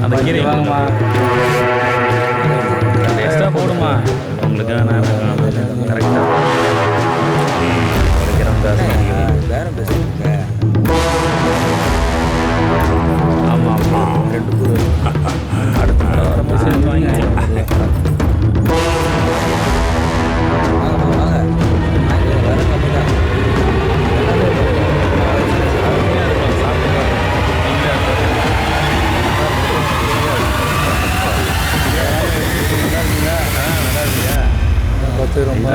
அந்த கீரை வாங்கம்மா. எக்ஸ்ட்ரா போடுமா உங்களுக்கு. கரெக்டாக ஆமாம் ஆமாம். அடுத்த ரொம்ப சேர்ந்து ரொம்ப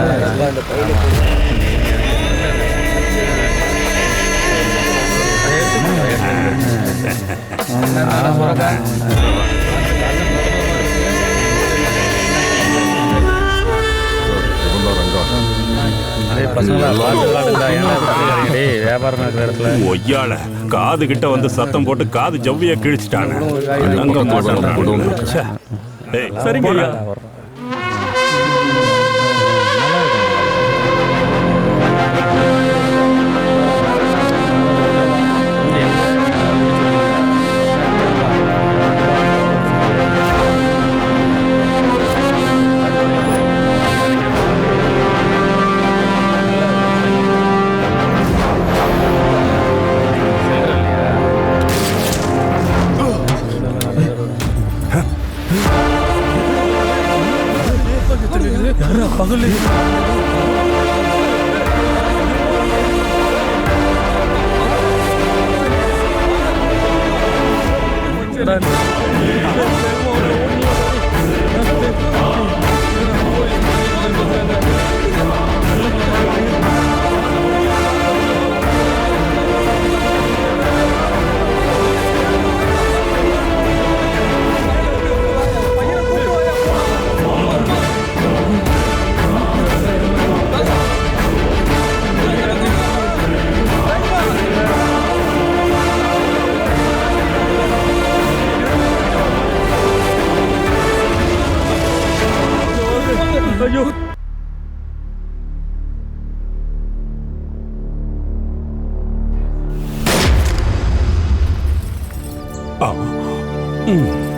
ஒய்யால காது கிட்ட வந்து சத்தம் போட்டு காது ஜவ்விய கிழிச்சிட்டாங்க. சரிங்க. பகல்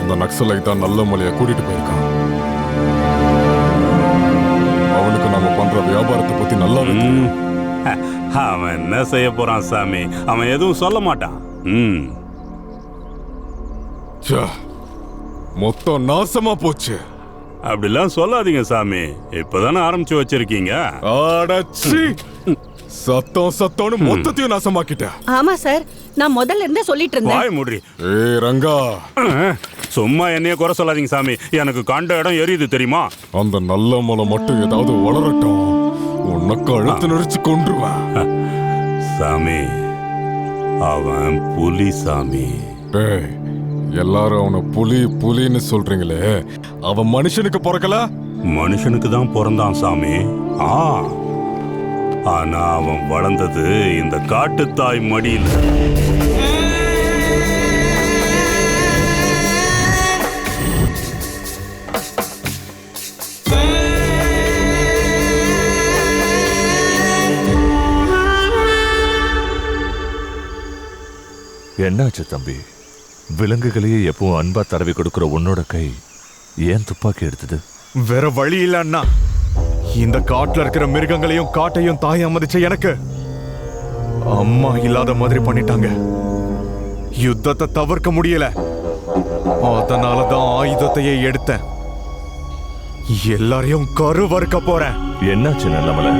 இந்த நக்சலை தான் நல்ல மலையை கூட்டிட்டு போயிருக்கான். அவனுக்கு நம்ம பண்ற வியாபாரத்தை பத்தி நல்லா அவன் என்ன செய்ய போறான் சாமி? அவன் எதுவும் சொல்ல மாட்டான். மொத்தம் நாசமா போச்சு. அப்படிலாம் சொல்லாதீங்க சாமி, இப்பதானே ஆரம்பிச்சு வச்சிருக்கீங்க. அடச்சி, சத்தம்னு மொத்தத்தையும் நாசமாக்கிட்ட. ஆமா சார், நான் முதல்ல இருந்தே சொல்லிட்டு இருந்தேன். வாய் மூடி. ஏய் ரங்கா, சும்மா என்னைய குறை சொல்லாதீங்க சாமி, எனக்கு கண்ட இடம் எரியுது தெரியுமா? அந்த நல்ல மலை மட்டும் ஏதாவது வளரட்டும், உனக்கு அழுத்து நெரிச்சு கொன்றுவேன். சாமி, அவன் புலி சாமி. டேய், எல்லாரும் அவனை புலின்னு சொல்றீங்களே, அவன் மனுஷனுக்கு பிறக்கல? மனுஷனுக்கு தான் பிறந்தான் சாமி. ஆனா அவன் வளர்ந்தது இந்த காட்டுத்தாய் மடியில். என்னாச்சு தம்பி? விலங்குகளையே எப்பவும் அன்பா தடவி கொடுக்கிற உன்னோட கை ஏன் துப்பாக்கி எடுத்தது? வேற வழி இல்ல அண்ணா. இந்த காட்டுல இருக்கிற மிருகங்களையும் காட்டையும் தாயம் மதிச்ச எனக்கு அம்மா இல்லாத மாதிரி பண்ணிட்டாங்க. யுத்தத்தை தவிர்க்க முடியல, அதனாலதான் ஆயுதத்தையே எடுத்தேன். எல்லாரையும் கருவறுக்க போறேன். என்னாச்சு நல்லமலை?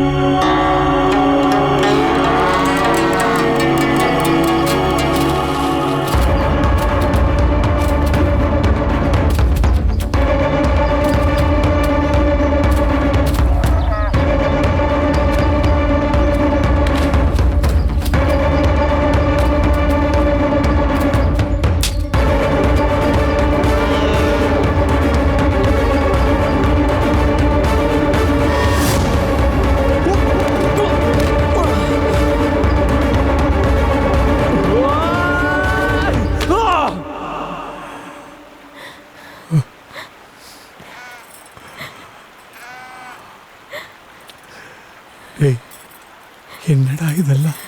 என்னடா இதெல்லாம்?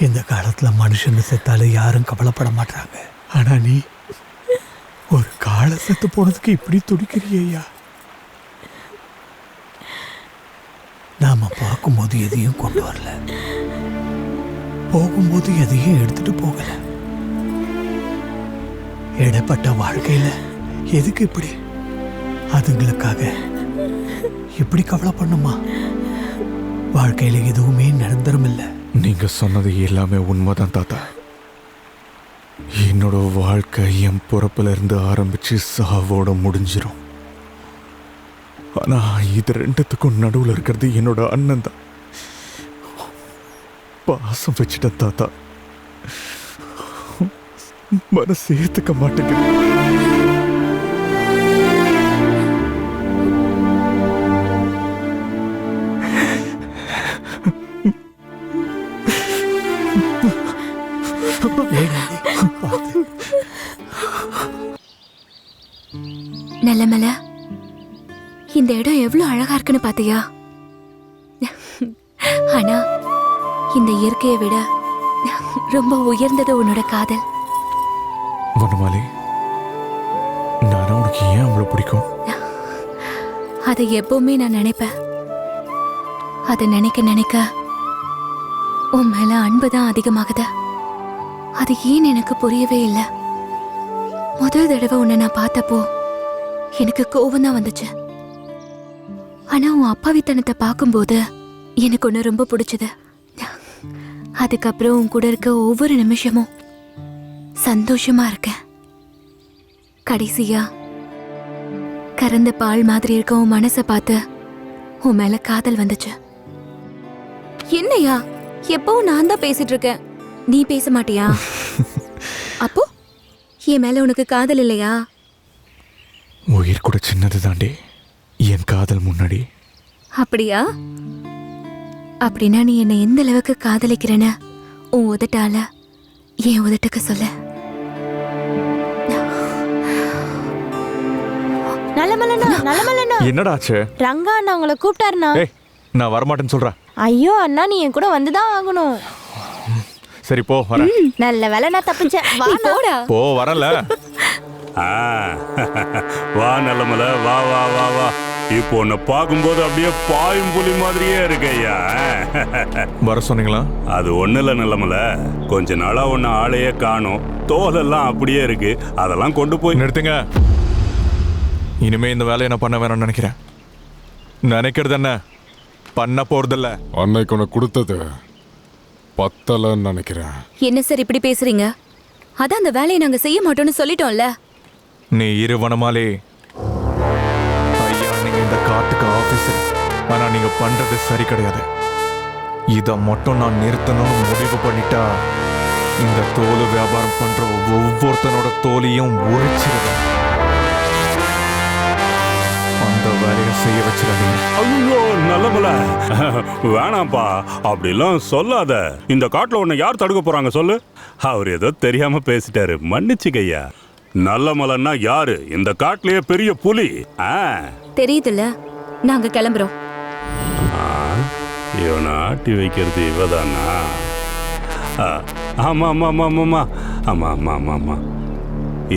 இந்த காலத்துல மனுஷங்க செத்தால யாரும் கவலைப்பட மாட்டாங்க. ஆனா நீ ஒரு காலை செத்து போனதுக்கு இப்படி துடிக்கிறியா? நாம பார்க்கும்போது எதையும் கொண்டு வரல, போகும்போது எதையும் எடுத்துட்டு போகல. இடப்பட்ட வாழ்க்கையில எதுக்கு இப்படி? அதுங்களுக்காக இப்படி கவலை பண்ணுமா? வாழ்க்கையில எதுவுமே நிரந்தரம் இல்லை. நீங்க சொன்னது எல்லாமே உண்மைதான் தாத்தா. என்னோட வாழ்க்கை என் பிறப்புல இருந்து ஆரம்பிச்சு சாவோட முடிஞ்சிரும். ஆனா இது ரெண்டுத்துக்கும் நடுவுல இருக்கிறது என்னோட அண்ணன் தான். பாசம் வச்சுட்ட தாத்தா, மனசு ஏத்துக்க மாட்டேங்குது. நல்லமல, இந்த இடம் எவ்வளவு அழகா இருக்குன்னு பாத்தியா? ஆனா இந்த இயற்கையை விட ரொம்ப உயர்ந்தது உன்னோட காதல். வனமாலி, நானும் உனக்கு ஏன் அவ்வளவு பிடிக்கும்? அதை எப்பவுமே நான் நினைப்பேன். அதை நினைக்க நினைக்க உன் மேல அன்புதான் அதிகமாகுது. அது ஏன் எனக்கு புரியவே இல்லை. முதல் தடவை உன்னை நான் பார்த்தப்போ எனக்கு கோபம் தான் வந்துச்சு. ஆனா உன் அப்பாவித்தனத்தை பார்க்கும்போது எனக்கு ஒன்று ரொம்ப பிடிச்சது. அதுக்கப்புறம் உன் கூட இருக்க ஒவ்வொரு நிமிஷமும் சந்தோஷமா இருக்கேன். கடைசியா கறந்த பால் மாதிரி இருக்க உன் மனசை பார்த்து உன் மேல காதல் வந்துச்சு. என்னையா எப்பவும் நான் தான் பேசிட்டு இருக்கேன், நீ பேச மாட்டியா? அப்போ என் மேல உனக்கு காதல் இல்லையா? உயிர் கூட சின்னது தாண்டி என் காதல் முன்னாடி. அப்படியா? அப்படின்னா நீ என்னை எந்த அளவுக்கு காதலிக்கிறேன்னு உன் உதட்டால என் உதட்டுக்கு சொல்ல. நல்லமல்லண்ணா, என்னடா ஆச்சு? ரங்கா அண்ணா உங்களை கூப்பிட்டாருண்ணா. ஏய், நான் வரமாட்டேன்னு சொல்றேன். ஐயோ அண்ணா, நீ என் கூட வந்துதான் ஆகணும். சரி போ, வரேன். நல்ல வேலை நான் தப்பிச்சேன். வா போடா. போ, வரல. வா நல்லமலை, வா வா வா வா. இப்போ உன்னை பார்க்கும்போது அப்படியே பாயும் புலி மாதிரியே இருக்கையா. வர சொன்னீங்களா? அது ஒண்ணு இல்ல நல்லமலை, கொஞ்ச நாளா உன்னை ஆளையே காணும். தோலெல்லாம் அப்படியே இருக்கு. அதெல்லாம் கொண்டு போய் நிறுத்துங்க. இனிமே இந்த வேலையை நான் பண்ண வேணும்னு நினைக்கிறேன். நினைக்கிறது என்ன, பண்ண போறதில்ல. அன்னைக்கு உனக்கு கொடுத்தது பத்தலன்னு நினைக்கிறேன். என்ன சார் இப்படி பேசுறீங்க? அதான் அந்த வேலையை நாங்க செய்ய மாட்டோம்னு சொல்லிட்டோம்ல. நீ இரு வனமாலே. ஐயா, நீங்க இந்த காட்டுக்கு ஆபீசர். ஆனா நீங்க பண்றது சரி கிடையாது. இதை மட்டும் நான் நிறுத்தணும்னு முடிவு பண்ணிட்டா இந்த தோல் வியாபாரம் பண்ற ஒவ்வொருத்தனோட தோலையும் உரிச்சிருவேன். அந்த வேலையை செய்ய வச்சிருக்கீங்க. ஐயோ நல்லமல, வேணாம்ப்பா, அப்படிலாம் சொல்லாத. இந்த காட்டுல உன்னை யார் தடுக்க போறாங்க சொல்லு? அவர் ஏதோ தெரியாம பேசிட்டாரு, மன்னிச்சுக்கையா. நல்லமலன்னா யாரு? இந்த காட்டுலயே பெரிய புலி. தெரியுதுல்ல, நாங்க கிளம்புறோம். இவனை ஆட்டி வைக்கிறது இவதானா? ஆமா ஆமா ஆமா ஆமாம்மா, ஆமா ஆமா ஆமா ஆமா,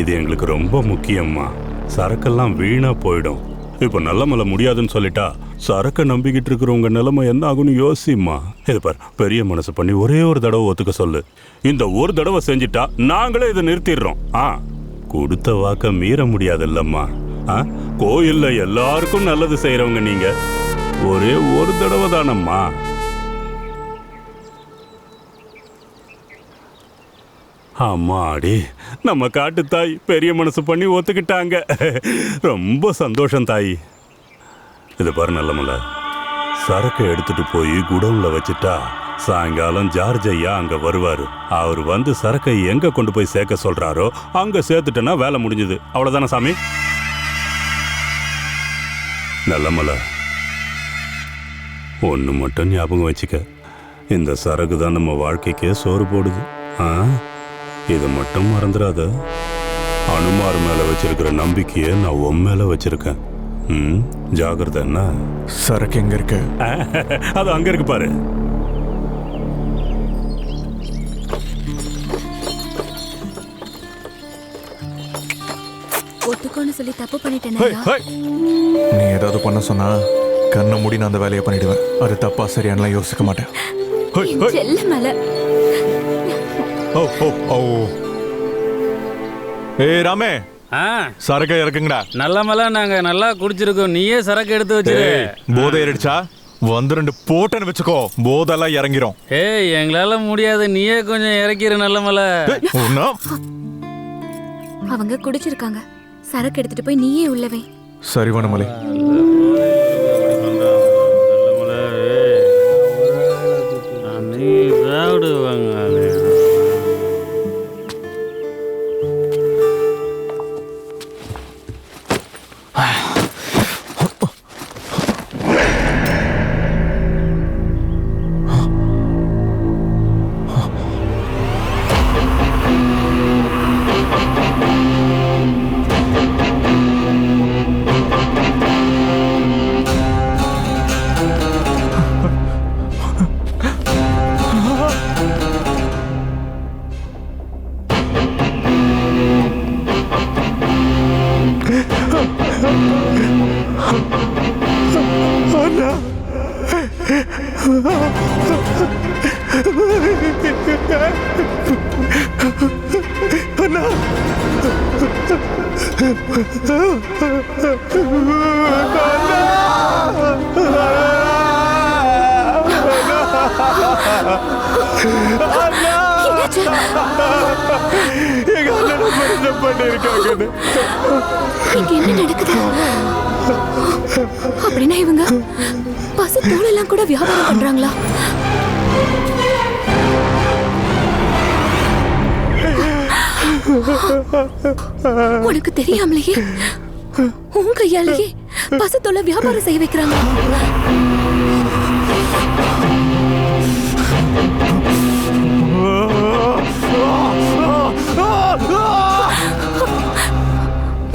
இது எங்களுக்கு ரொம்ப முக்கியம்மா. சரக்கெல்லாம் வீணா போயிடும். இப்போ நல்லமலை முடியாதுன்னு சொல்லிட்டா சரக்கை நம்பிக்கிட்டு இருக்கிறவங்க நிலைமை என்ன ஆகும்னு யோசிம்மா. இது பார், பெரிய மனசு பண்ணி ஒரே ஒரு தடவை ஒத்துக்க சொல்லு. இந்த ஒரு தடவை செஞ்சிட்டா நாங்களே இதை நிறுத்திடுறோம். கொடுத்த வாக்க மீற முடியாது இல்லம்மா. கோயில்ல எல்லாருக்கும் நல்லது செய்யறவங்க நீங்க. ஒரே ஒரு தடவை தானம்மா. அம்மாடி, நம்ம காட்டு தாய் பெரிய மனசு பண்ணி ஒத்துக்கிட்டாங்க. ரொம்ப சந்தோஷம் தாய். இது பாரு நல்லமல்ல, சரக்கை எடுத்துட்டு போய் குடவுன்ல வச்சுட்டா சாயங்காலம் ஜார்ஜ் ஐயா அங்க வருவாரு. அவர் வந்து சரக்கை எங்க கொண்டு போய் சேர்க்க சொல்றாரோ அங்க சேர்த்துட்டேன்னா வேலை முடிஞ்சது. அவ்வளவுதானே சாமி? நல்லமல்ல, ஒன்று மட்டும் ஞாபகம் வச்சுக்க, இந்த சரக்கு தான் நம்ம வாழ்க்கைக்கே சோறு போடுது. இதை மட்டும் மறந்துடாத. அனுமார் மேல வச்சிருக்கிற நம்பிக்கையை நான் உன் மேல வச்சிருக்கேன். ஜாகிரதை. என்ன சரக்கு எங்க இருக்கு? அது அங்க இருக்கு பாரு. ஒத்துக்கோன்னு சொல்லி தப்பு பண்ணிட்டேன். நீ ஏதாவது பண்ண சொன்னா கண்ணை மூடி நான் அந்த வேலையை பண்ணிடுவேன். அது தப்பா சரியானலாம் யோசிக்க மாட்டேன். ஏய் ராமே, சரக்கு இறக்குங்கடா. நல்ல மலை, நாங்க நல்லா குடிச்சிருக்கோம். நீயே சரக்கு எடுத்து வச்சிரு. போதை ஏறிடுச்சா? வந்து 2 போட்டன்னு வச்சுக்கோ, போதெல்லாம் இறங்கிரும். ஏய், எங்களால முடியாது, நீயே கொஞ்சம் இறக்கிரு. நல்ல மலை, அவங்க குடிச்சிருக்காங்க. சரக்கு எடுத்துட்டு போய் நீயே உள்ளவே. சரி வனமலை. என்ன நடக்குது? அப்படின்னா இவங்க பசு தோலெல்லாம் கூட வியாபாரம் பண்றாங்களா? உனக்கு தெரியாமலேயே உன் கையாலேயே பசு தோலை வியாபாரம் செய்ய வைக்கிறாங்க.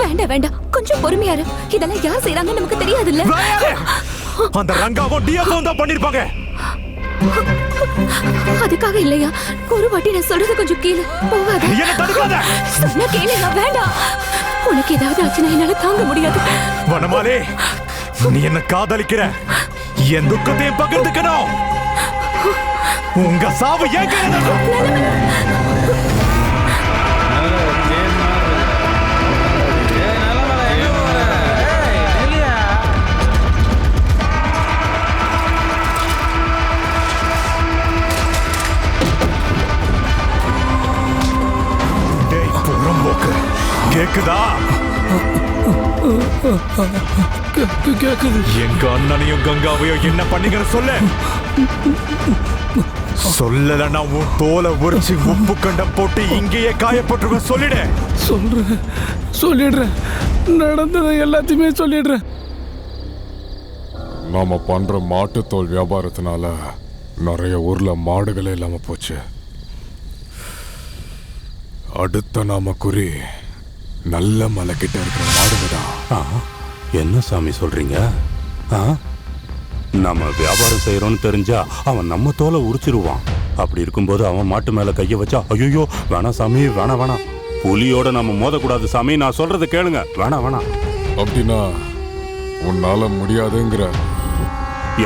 வேண்டாம் வேண்டாம், கொஞ்சம் பொறுமையா இரு. இதெல்லாம் யார் செய்யறாங்கன்னு நமக்கு தெரியாது இல்ல. அந்த ரங்காவும் டியாவும் தான் பண்ணிருப்பாங்க. அதுக்காக இல்லையா, ஒரு வாட்டி நான் சொல்றது கொஞ்சம் கேளு. போகாத, சொன்னா கேளுங்க. வேண்டாம், உனக்கு ஏதாவது ஆச்சுன்னா என்னால தாங்க முடியாது. வனமாலே, நீ என்ன காதலிக்கிற, என் துக்கத்தையும் பகிர்ந்துக்கணும். உங்க சாவு ஏன் கேக்குதா? கேக்குது. எங்க அண்ணனையும் கங்காவையும் என்ன பண்ணீங்கன்னு சொல்லு. சொல்லலன்னா உன் தோலை உரிச்சு உப்பு கண்டம் போட்டு இங்கேயே காயப்பட்டுருவ. சொல்லிடு. சொல்லிடுறேன். நடந்ததை எல்லாத்தையுமே சொல்லிடுறேன். நாம பண்ற மாட்டுத்தோல் வியாபாரத்தினால நிறைய ஊர்ல மாடுகளே இல்லாம போச்சு. அடுத்த நாம குறி நல்ல மலை கிட்ட இருக்கிற மாடுங்கதான். என்ன சாமி சொல்றீங்க? நம்ம வியாபாரம் செய்யறோம்னு தெரிஞ்சா அவன் நம்ம தோலை உரிச்சிருவான். அப்படி இருக்கும்போது அவன் மாட்டு மேல கைய வச்சா ஐயோ வேணாம் சாமி, வேணாம் வேணாம். புலியோட நம்ம மோதக்கூடாது சாமி. நான் சொல்றதை கேளுங்க. வேணாம் வேணாம். அப்படின்னா உன்னால முடியாதுங்கிற?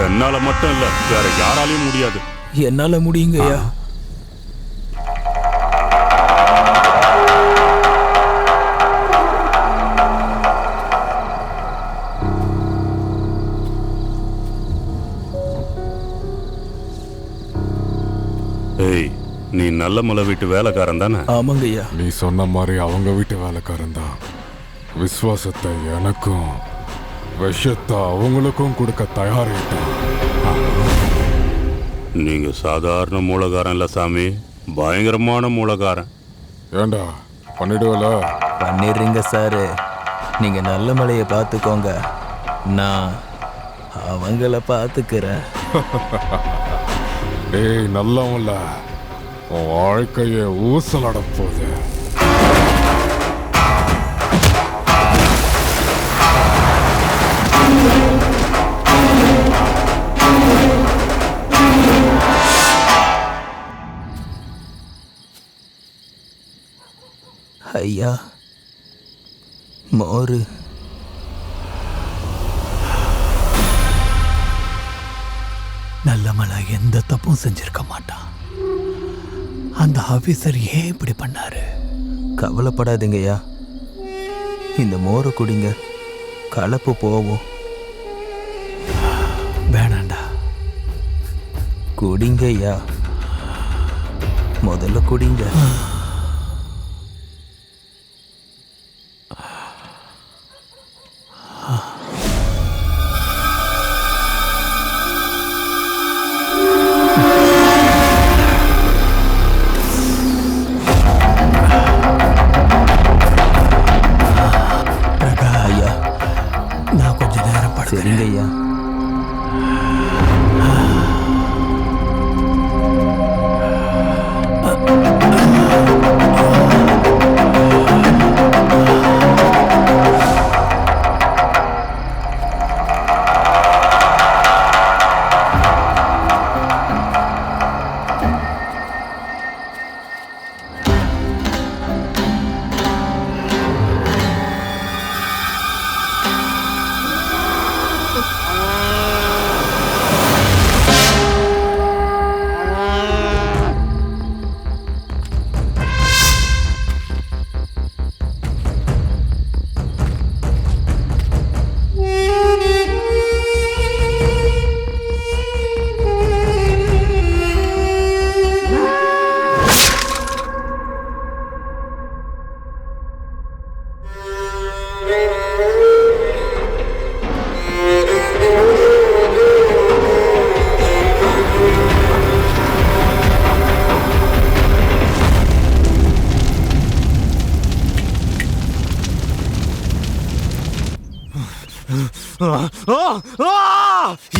என்னால மட்டும் இல்ல, வேற யாராலையும் முடியாது. என்னால முடியுங்கய்யா. ஏய், நீ நல்ல மலை வீட்டு வேலைக்காரன் தானே? ஆமாங்கய்யா. நீ சொன்ன மாதிரி அவங்க வீட்டு வேலைக்காரன் தான். விசுவாசத்தை எனக்கும் விஷத்தை அவங்களுக்கும் கொடுக்க தயாரிட்டான். நீங்க சாதாரண மூலகாரன் இல்ல சாமி, பயங்கரமான மூலகாரன். ஏண்டா பண்ணிடுவல? பண்ணிடுறீங்க சாரு. நீங்க நல்ல மலையை பார்த்துக்கோங்க, நான் அவங்கள பார்த்துக்கிறேன். டேய் நல்லவன்ல, உன் வாழ்க்கைய ஊசலாட போகுது. ஐயா, மோரு. நல்ல மலை எந்த தப்பும் செஞ்சிருக்க மாட்டான். அந்த ஆபீசர் ஏன் இப்படி பண்ணாரு? கவலைப்படாதீங்கய்யா, இந்த மோரை குடிங்க, கலப்பு போவோம். வேணாண்டா. குடிங்க ஐயா, முதல்ல குடிங்க. ஐயா, நான் கொஞ்ச நேரம் சரிங்க ஐயா.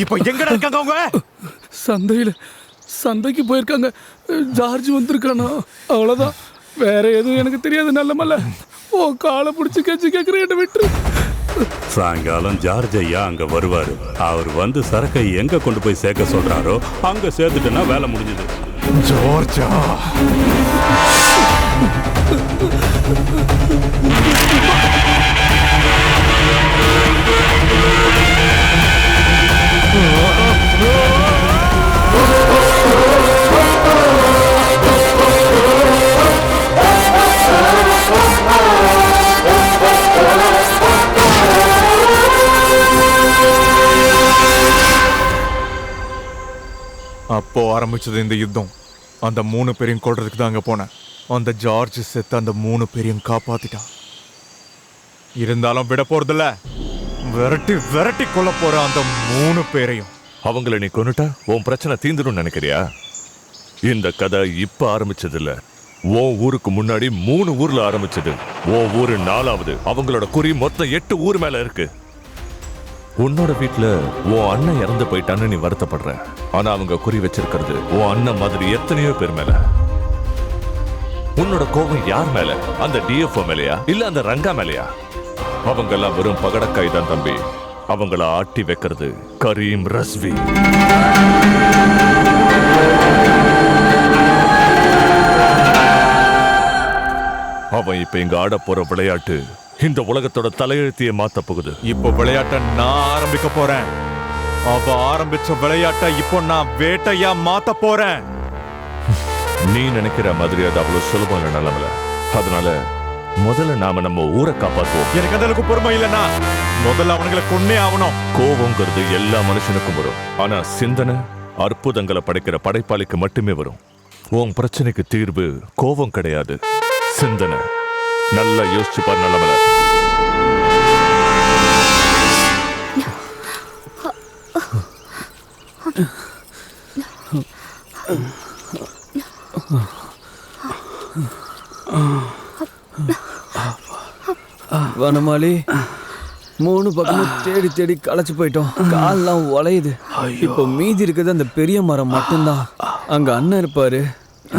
இப்ப எங்கடா இருக்காங்க அவங்க? சந்தைக்கு போயிருக்காங்க. ஜார்ஜ் வந்திருக்கானா? அவ்வளவுதான், வேற எதுவும் எனக்கு தெரியாது. நல்ல மல்ல, ஓ காலை பிடிச்சி கட்சி கேட்கிறேன், விட்டு. சாயங்காலம் ஜார்ஜ் ஐயா அங்க வருவாரு. அவர் வந்து சரக்கை எங்க கொண்டு போய் சேர்க்க சொல்றாரோ அங்க சேர்த்துட்டேன்னா வேலை முடிஞ்சது. ஜார்ஜா, அப்போ ஆரம்பிச்சது இந்த யுத்தம். அந்த 3 பேரையும் கொல்றதுக்கு தான் அங்க போனேன். அந்த ஜார்ஜ் செத்து அந்த 3 பேரையும் காப்பாத்திட்டான். இருந்தாலும் விட போறதில்ல. விரட்டி விரட்டி கொல்ல போற அந்த 3 பேரையும். அவங்கள நீ கொன்னுட்டா உன் பிரச்சனை தீந்துடும் நினைக்கிறியா? இந்த கதை இப்ப ஆரம்பிச்சது இல்ல. உன் ஊருக்கு முன்னாடி 3 ஊர்ல ஆரம்பிச்சது. உன் ஊரு 4வது. அவங்களோட குறி மொத்தம் 8 ஊர் மேல இருக்கு. உன்னோட வீட்டுல உன் அண்ணன் இறந்து போயிட்டான்னு நீ வருத்தப்படுற. ஆனா அவங்க குறி வச்சிருக்கிறது உன் அண்ணன் மாதிரி எத்தனையோ பேர் மேல. உன்னோட கோபம் யார் மேல? அந்த டிஎஃப்ஓ மேலையா இல்ல அந்த ரங்கா மேலையா? அவங்க எல்லாம் வெறும் பகடக்காய் தான் தம்பி. அவங்கள ஆட்டி வைக்கிறது கரீம் ரஸ்வி. அவன் இப்ப இங்க ஆட போற விளையாட்டு இந்த உலகத்தோட தலையெழுத்தையே மாத்த போகுது. இப்போ விளையாட்டை நான் ஆரம்பிக்க போறேன். அவ ஆரம்பிச்ச விளையாட்டை இப்போ நான் வேட்டையா மாத்த போறேன். நீ நினைக்கிற மாதிரி அது அவ்வளவு சுலபமான நிலைமையில. அதனால முதல்ல நாம நம்ம ஊரை காப்பாற்றுவோம். எனக்கு அந்த அளவுக்கு பொறுமை இல்லைன்னா முதல்ல அவனுங்களை கொன்னே ஆகணும். கோபங்கிறது எல்லா மனுஷனுக்கும் வரும். ஆனா சிந்தனை அற்புதங்களை படைக்கிற படைப்பாளிக்கு மட்டுமே வரும். உன் பிரச்சனைக்கு தீர்வு கோபம் கிடையாது, சிந்தனை. நல்லா யோசிச்சு பாரு நல்லமல. வனமாளி 3 பக்கமும் தேடி தேடி களைச்சு போயிட்டோம். கால்லாம் உலையுது. இப்போ மீதி இருக்கிறது அந்த பெரிய மரம் மட்டும்தான். அங்க அண்ணன் இருப்பாரு.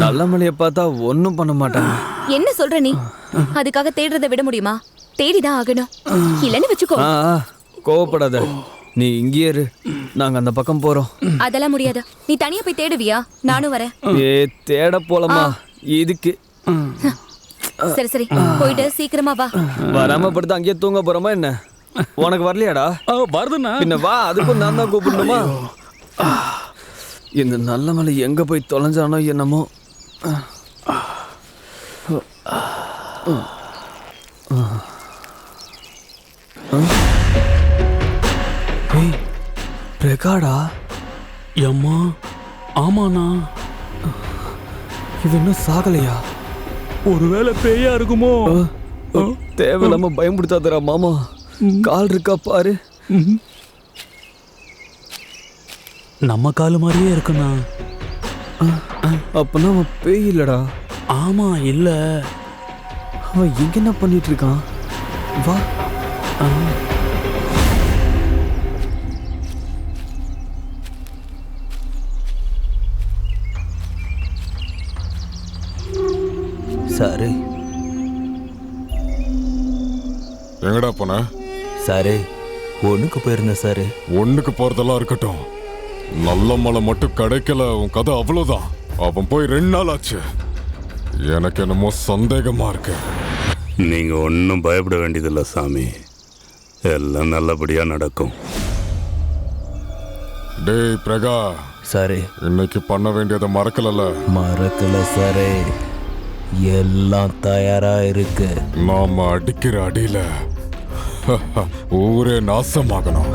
நல்ல மலையை பார்த்தா ஒன்னும் பண்ண மாட்டாங்க. என்ன சொல்ற நீ? அதுக்காக தேடுறதை விட முடியுமா? தேடிதான் ஆகணும். இல்லன்னு வச்சுக்கோ. கோவப்படாத, நீ இங்கேயே இரு. நாங்க அந்த பக்கம் போறோம். அதெல்லாம் முடியாது. நீ தனியா போய் தேடுவியா? நானும் வரேன். தேட போலமா இதுக்கு? சரி சரி, போயிட்டு சீக்கிரமா வா. வராம படுத்து அங்கேயே தூங்க போறோமா என்ன? உனக்கு வரலையாடா? வருதுண்ணா. பின்ன வா, அதுக்கும் நான் தான் கூப்பிடணுமா? இந்த நல்ல மலை எங்க போய் தொலைஞ்சானோ என்னமோ. பிரகாடா? எம்மா, ஆமாண்ணா. இது இன்னும் சாகலையா? ஒருவேளை பேயா இருக்குமோ? தேவையில்லாம பயன்படுத்தாதரா மாமா. கால் இருக்கா பாரு. நம்ம காலு மாதிரியே இருக்குண்ணா. அப்பனா அவன் பேய் இல்லடா. ஆமா, இல்ல. அவன் இங்க என்ன பண்ணிட்டு இருக்கான்? வா. சாரு, எங்கடா போன? சாரு, ஒண்ணுக்கு போயிருந்தேன் சாரு. ஒண்ணுக்கு போறதெல்லாம் இருக்கட்டும். நல்ல மலை மட்டும் கிடைக்கல, உன் கதை அவ்வளவுதான். அவன் போய் 2 நாள் ஆச்சு. எனக்கு என்னமோ சந்தேகமா இருக்கு. நீங்க ஒன்றும் பயப்பட வேண்டியதில்லை சாமி. எல்லாம் நல்லபடியா நடக்கும். டேய் பிரகா. சாரு, இன்னைக்கு பண்ண வேண்டியதை மறக்கல? மறக்கல சாரு. எல்லாம் தயாரா இருக்கு. நாம அடிக்கிற அடியில ஊரே நாசமாகணும்.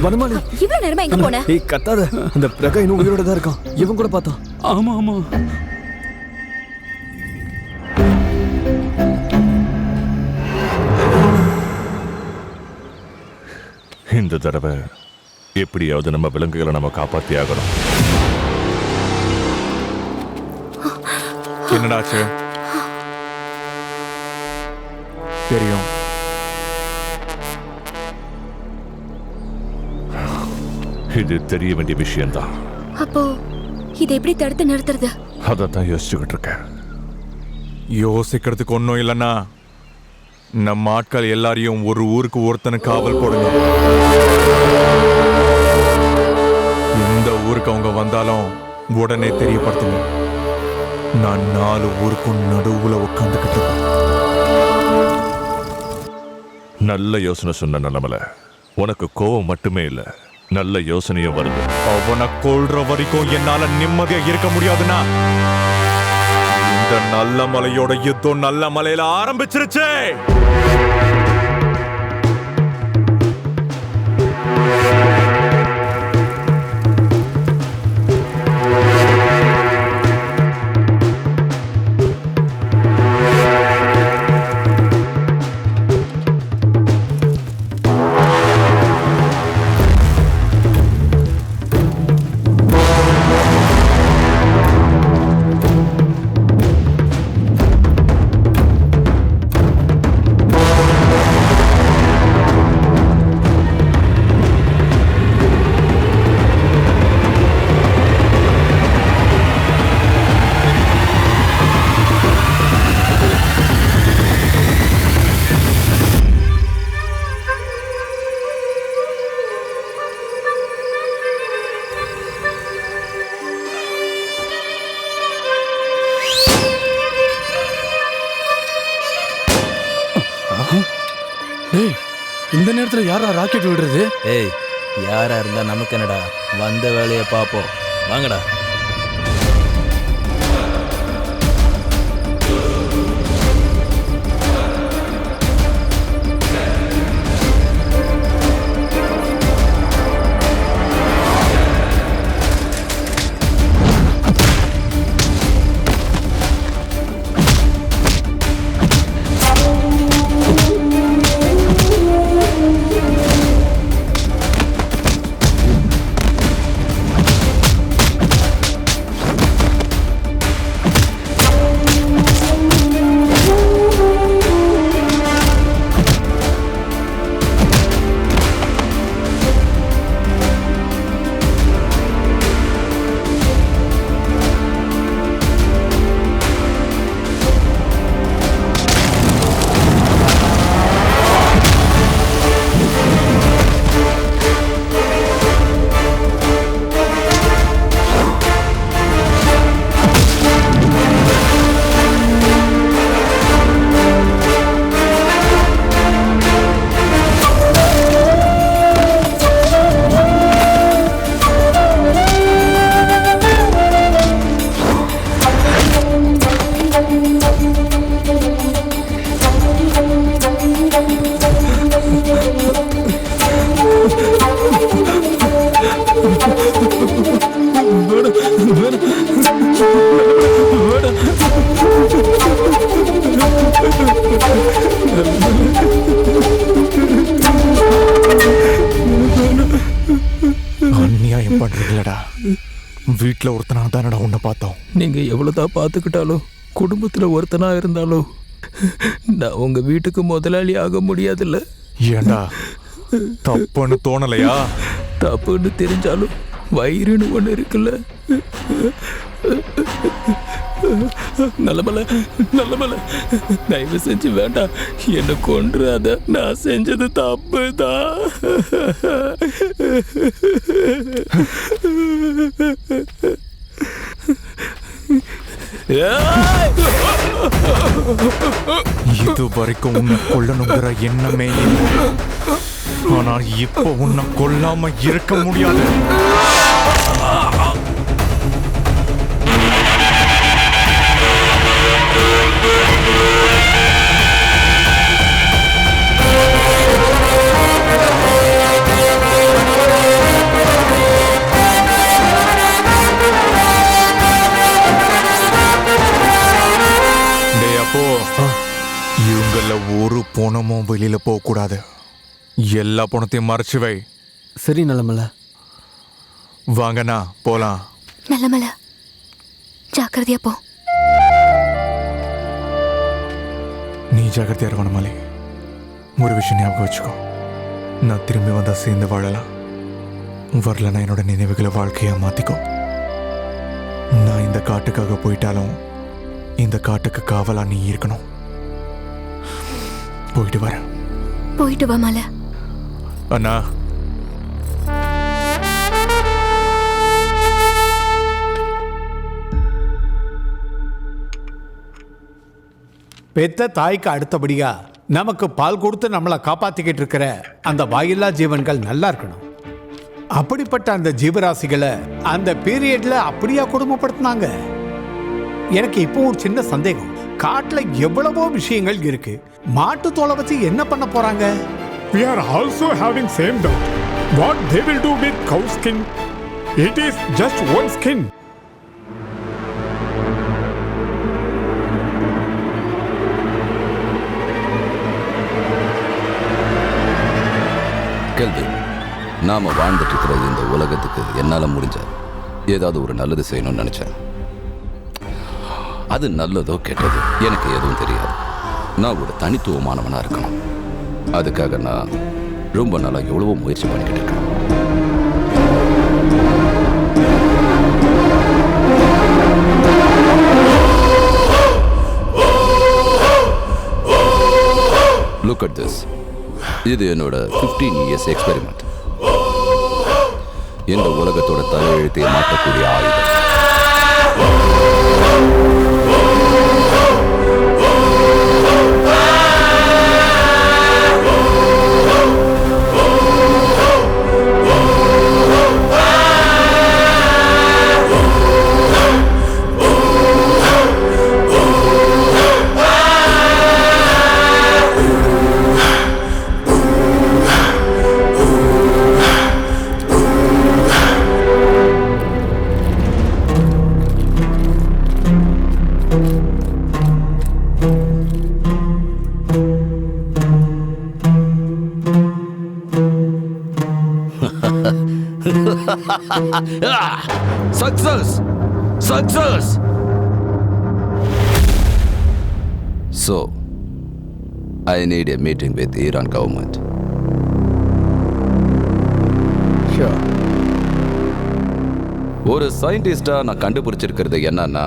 வனமாளி, இவ்வளவு நேரமா எங்க போன? ஏய் கத்தாத. அந்த பிரகா இன்னும் உயிரோட தான் இருக்கான். இவன் கூட பார்த்தான். ஆமா ஆமா. இந்த தடவை எப்படியாவது நம்ம விலங்குகளை நம்ம காப்பாத்தி ஆகணும். என்னடாச்சு? தெரியும். இது தெரிய வேண்டிய விஷயம்தான். அப்போ இதை எப்படி தடுத்து நிறுத்துறது? அதான் யோசிச்சுக்கிட்டு இருக்கேன். யோசிக்கிறதுக்கு ஒன்றும் இல்லைன்னா நம்ம ஆட்கள் எல்லாரையும் ஒரு ஊருக்கு ஒருத்தனு காவல் போடுங்க. எந்த ஊருக்கு அவங்க வந்தாலும் உடனே தெரியப்படுத்துங்க. நான் 4 ஊருக்கும் நடுவுல உட்காந்துக்கிட்டு. நல்ல யோசனை சொன்ன நிலமல. உனக்கு கோவம் மட்டுமே இல்ல, நல்ல யோசனையும் வருது. அவனை கொள்ற வரைக்கும் என்னால நிம்மதியா இருக்க முடியாதுன்னா இந்த இந்த நல்ல மலையோட யுத்தம் நல்ல மலையில ஆரம்பிச்சிருச்சு. டேய், இந்த நேரத்துல யாரா ராக்கெட் விடுறது? ஏய், யாரா இருந்தா நமக்கு என்னடா, வந்த வேலையை பார்ப்போம். வாங்கடா. அநியாயம் பண்றீங்களடா. வீட்டுல ஒருத்தனா தானடா உன்னை பார்த்தோம். நீங்க எவ்வளவுதான் பார்த்துக்கிட்டாலும், குடும்பத்துல ஒருத்தனா இருந்தாலும் நான் உங்க வீட்டுக்கு முதலாளி ஆக முடியாதுல்ல. ஏண்டா, தப்புன்னு தோணலையா? தப்புன்னு தெரிஞ்சாலும் வயிறுன்னு ஒண்ணு இருக்குல்ல. நல்லமல நல்லமல, தயவு செஞ்சு வேண்டாம், என்ன கொன்றாத. நான் செஞ்சது தப்பு தான். இது வரைக்கும் உன்னை கொல்லணுங்கிற எண்ணமே இல்லை. ஆனா இப்ப உன்னை கொல்லாம இருக்க முடியாது. இவங்கள ஒரு பணமும் வெளியில போக கூடாது. எல்லா பணத்தையும் மறைச்சு வை. சரி நல்லமல. வாங்கண்ணா போலாம். நல்லமல, ஜாக்கிரதையா போ. நீ ஜாக்கிரதையா இருக்கணும் மலை. ஒரு விஷயம் ஞாபகம் வச்சுக்கோ, நான் திரும்பி வந்தா சேர்ந்து வாழலாம். வரலன்னா என்னோட நினைவுகளை வாழ்க்கையா மாத்திக்கோ. நான் இந்த காட்டுக்காக போயிட்டாலும் இந்த காட்டுக்கு காவலா நீ இருக்கணும். போயிட்டு வரேன். போயிட்டு வா மலை. அண்ணா, பெத்த தாய்க்கு அடுத்தபடியா நமக்கு பால் கொடுத்து நம்மளை காப்பாத்திக்கிட்டு இருக்கிற அந்த வாயில்லா ஜீவன்கள் நல்லா இருக்கணும். அப்படிப்பட்ட அந்த ஜீவராசிகளை அந்த பீரியட்ல அப்படியா கொடுமைப்படுத்தினாங்க? எனக்கு இப்போ ஒரு சின்ன சந்தேகம். காட்டுல எவ்வளவோ விஷயங்கள் இருக்கு. மாட்டு தோலை வச்சு என்ன பண்ண போறாங்க? We are also having same doubt. What they will do with cow skin? It is just one skin. கேள்வி, நாம வாழ்ந்துட்டு இருக்கிற இந்த உலகத்துக்கு என்னால முடிஞ்ச ஏதாவது ஒரு நல்லது செய்யணும்னு நினைச்சேன். அது நல்லதோ கெட்டதோ எனக்கு எதுவும் தெரியாது. நான் ஒரு தனித்துவமானவனா இருக்கணும். அதுக்காக நான் ரொம்ப நாளா எவ்வளவோ முயற்சி பண்ணிக்கிட்டு இருக்கேன். Look at this. இது என்னோட 15 years எக்ஸ்பெரிமெண்ட். இந்த உலகத்தோட தலையெழுத்தை மாற்றக்கூடிய ஆயுதம். Success! Success! So, I need a meeting with the Iran government. Sure. ஒரு சயின்டிஸ்டா நான் கண்டுபிடிச்சிருக்கிறது என்னன்னா,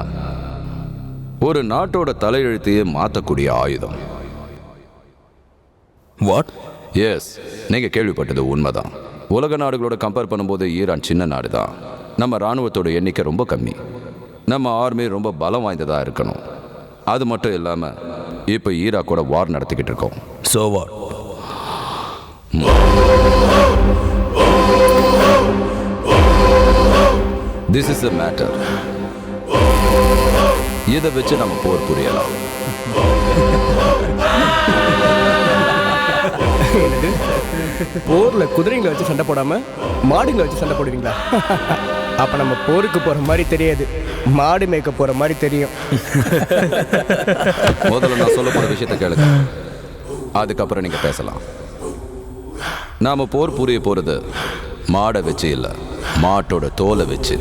ஒரு நாட்டோட தலையெழுத்தையே மாற்றக்கூடிய ஆயுதம். வாட்? எஸ், நீங்க கேள்விப்பட்டது உண்மைதான். உலக நாடுகளோட கம்பேர் பண்ணும்போது ஈரான் சின்ன நாடு தான். நம்ம இராணுவத்தோட எண்ணிக்கை ரொம்ப கம்மி. நம்ம ஆர்மி ரொம்ப பலம் வாய்ந்ததா இருக்கணும். அது மட்டும் இல்லாம இப்போ ஈராக்கோட வார் நடத்திக்கிட்டு இருக்கோம். So what? This is a matter. இதை வச்சு நம்ம போர் புரியலாம். போர்ல குதிரைங்களை வச்சு சண்டை போடாம மாடுங்களை வச்சு சண்டை போடுவீங்களா? அப்ப நம்ம போருக்கு போற மாதிரி தெரியாது, மாடு மேய்க்க போற மாதிரி தெரியும். முதல்ல நான் சொல்ல போற விஷயத்தை கேளுங்க, அதுக்கப்புறம் நீங்க பேசலாம். நாம போர் புரிய போறது மாடை வச்சு இல்ல, மாட்டோட தோலை வச்சு.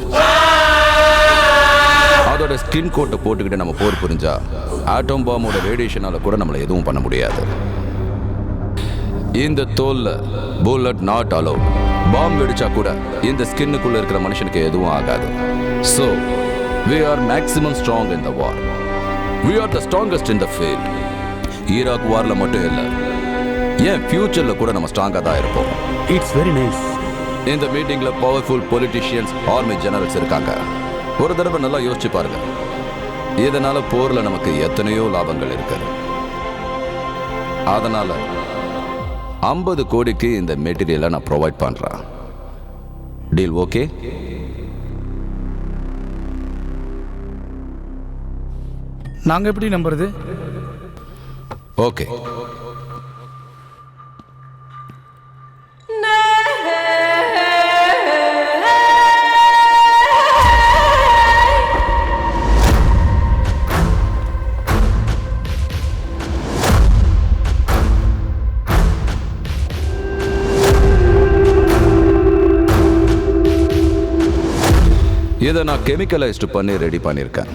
அதோட ஸ்கின் கோட்டை போட்டுக்கிட்டு நம்ம போர் புரிஞ்சா ஆட்டம் பாம்போட ரேடியேஷனால கூட நம்மளை எதுவும் பண்ண முடியாது. இந்த தோல்ல புல்லட் நாட் அலோ. பாம்பு வெடிச்சா கூட இந்த ஸ்கின்னுக்குள்ள இருக்கிற மனுஷனுக்கு எதுவும் ஆகாது. So, we are maximum strong in the war. We are the strongest in the field. Iraq வார்ல மட்டும் இல்ல, ஏன் ஃபியூச்சர்ல கூட நம்ம ஸ்ட்ராங்கா தான் இருப்போம். It's very nice. இந்த மீட்டிங்ல பவர்ஃபுல் பொலிட்டிஷியன்ஸ், ஆர்மி ஜெனரல்ஸ் இருக்காங்க. ஒரு தடவை நல்லா யோசிச்சு பாருங்க, இதனால போர்ல நமக்கு எத்தனையோ லாபங்கள் இருக்கு. அதனால 50 கோடிக்கு இந்த மெட்டீரியலை நான் ப்ரொவைட் பண்றேன். Deal okay? நாங்க எப்படி நம்புறது? ஓகே. இதை நான் கெமிக்கலைஸ்டு பண்ணி ரெடி பண்ணியிருக்கேன்.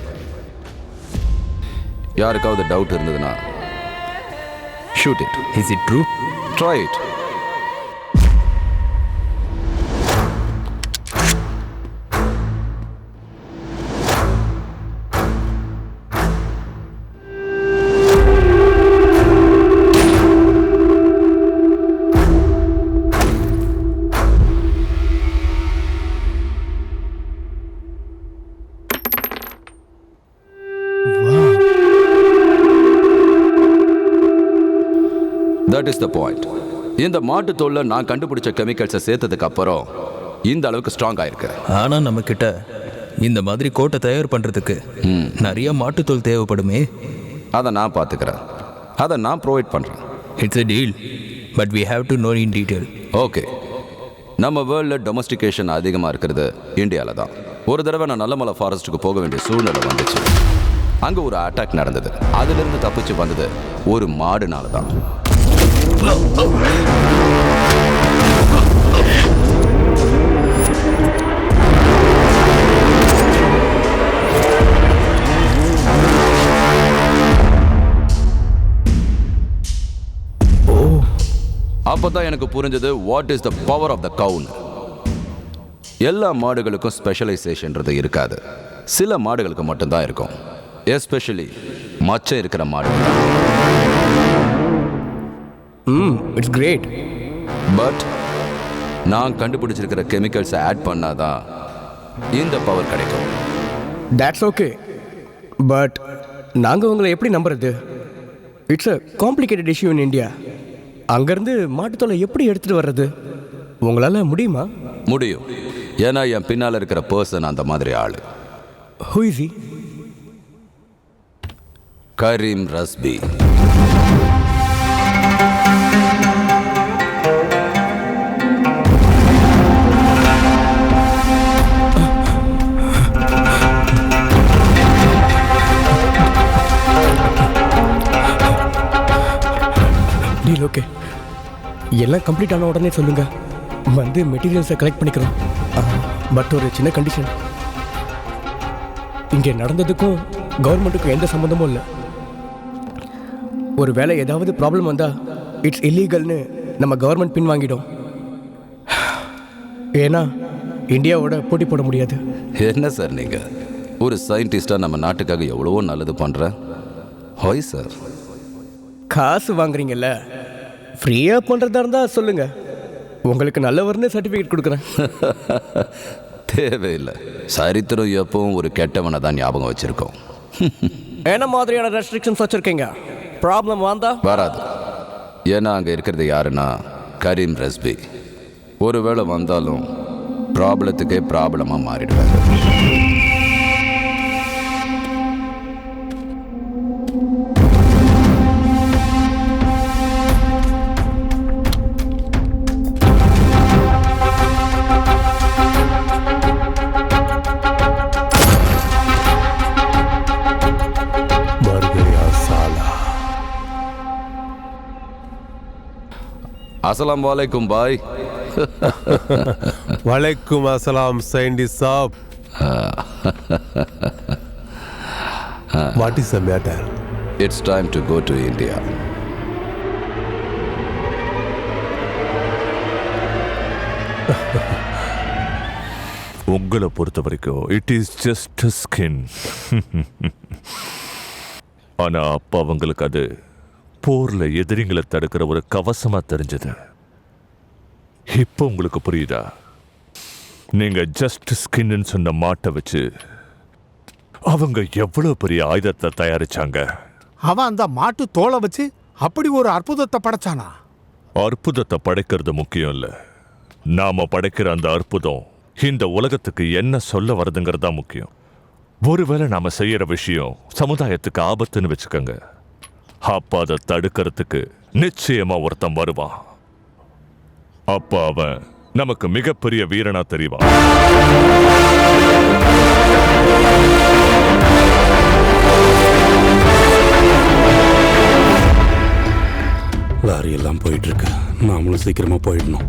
யாருக்காவது டவுட் இருந்ததுன்னா shoot it. Is it true? Try it. That is the point. இந்த மாட்டு தோல்ல நான் கண்டுபிடிச்ச கெமிக்கல்ஸை சேர்த்ததுக்கு அப்புறம் இந்த அளவுக்கு ஸ்ட்ராங் ஆயிருக்கு. ஆனா நம்ம கிட்ட இந்த மாதிரி கோட்டை தயார் பண்ணுறதுக்கு நிறைய மாட்டுத்தோல் தேவைப்படுமே. அதை நான் பார்த்துக்கிறேன், அதை நான் ப்ரொவைட் பண்ணுறேன். It's a deal, but we have to know in detail. Okay, நம்ம வேர்ல்டில் டொமஸ்டிகேஷன் அதிகமாக இருக்கிறது இந்தியாவில் தான். ஒரு தடவை நான் நல்லமலை ஃபாரஸ்ட்டுக்கு போக வேண்டிய சூழ்நிலை வந்துச்சு. அங்கே ஒரு அட்டாக் நடந்தது. அதிலிருந்து தப்பிச்சு வந்தது ஒரு மாடுனால தான். அப்பதான் எனக்கு புரிஞ்சது what is the power of the cow. எல்லா மாடுகளுக்கும் ஸ்பெஷலைசேஷன்றது இருக்காது, சில மாடுகளுக்கு மட்டும்தான் இருக்கும். எஸ்பெஷலி மச்சம் இருக்கிற மாடு. It's great. பட் நான் கண்டுபிடிச்சிருக்கிற கெமிக்கல்ஸை ஆட் பண்ணாதான் இந்த பவர் கிடைக்கும். தட்ஸ் ஓகே, பட் நாங்கள் உங்களை எப்படி நம்புறது? It's a complicated issue in India. அங்கேருந்து மாட்டுத்தோலை எப்படி எடுத்துகிட்டு வர்றது? உங்களால் முடியுமா? முடியும், ஏன்னா என் பின்னால் இருக்கிற பர்சன் அந்த மாதிரி ஆள். Who is he? கரீம் ரஸ்பி. டீல் ஓகே, எல்லாம் கம்ப்ளீட் ஆன உடனே சொல்லுங்க, வந்து மெட்டீரியல்ஸை கலெக்ட் பண்ணிக்கிறோம். பட் ஒரு சின்ன கண்டிஷன், இங்கே நடந்ததுக்கும் கவர்மெண்ட்டுக்கும் எந்த சம்மந்தமும் இல்லை. ஒரு வேளை ஏதாவது ப்ராப்ளம் வந்தா இட்ஸ் இல்லீகல்னு நம்ம கவர்மெண்ட் பின் வாங்கிடும். ஏன்னா இந்தியாவோட போட்டி போட முடியாது. என்ன சார் நீங்க ஒரு சயின்டிஸ்டா நம்ம நாட்டுக்காக எவ்வளவோ நல்லது பண்ற. ஹாய் சார், காசு வாங்குறீங்கல்ல, ஃப்ரீயாக பண்ணுறதா இருந்தால் சொல்லுங்க, உங்களுக்கு நல்லவர்னு சர்டிஃபிகேட் கொடுக்குறேன். தேவையில்லை, சரித்திரம் எப்பவும் ஒரு கெட்டவனை தான் ஞாபகம் வச்சிருக்கோம். என்ன மாதிரியான ரெஸ்ட்ரிக்ஷன்ஸ் வச்சுருக்கீங்க? ப்ராப்ளம் வராது, ஏன்னா அங்கே இருக்கிறது யாருன்னா கரீம் ரஸ்பி. ஒருவேளை வந்தாலும் ப்ராப்ளத்துக்கே ப்ராப்ளமாக மாறிடுவாங்க. अस्सलाम वालेकुम भाई. वालेकुम अस्सलाम साइंटिस्ट साहब. What is the matter? It's time to go to India. உங்களை பொறுத்த வரைக்கும் இட் இஸ் ஜஸ்ட் ஸ்கின். ஆனா அப்ப அவங்களுக்கு அது போர்ல எதிரிங்களை தடுக்கிற ஒரு கவசமா தெரிஞ்சது. இப்போ உங்களுக்கு புரியுதா? நீங்க ஜஸ்ட் ஸ்கின்னு சொன்ன மாட்டை வச்சு அவங்க எவ்வளவு பெரிய ஆயுதத்தை தயாரிச்சாங்க. அவன் அந்த மாட்டு தோலை வச்சு அப்படி ஒரு அற்புதத்தை படைச்சானா? அற்புதத்தை படைக்கிறது முக்கியம் இல்ல, நாம படைக்கிற அந்த அற்புதம் இந்த உலகத்துக்கு என்ன சொல்ல வருதுங்கிறதா முக்கியம். ஒருவேளை நாம செய்யற விஷயம் சமுதாயத்துக்கு ஆபத்துன்னு வச்சுக்கோங்க, அப்ப அதை தடுக்கிறதுக்கு நிச்சயமா ஒருத்தன் வருவான். அப்ப அவன் நமக்கு மிகப்பெரிய வீரனா தெரிவான். லாரி எல்லாம் போயிட்டு இருக்கு, நாமளும் சீக்கிரமா போயிடணும்.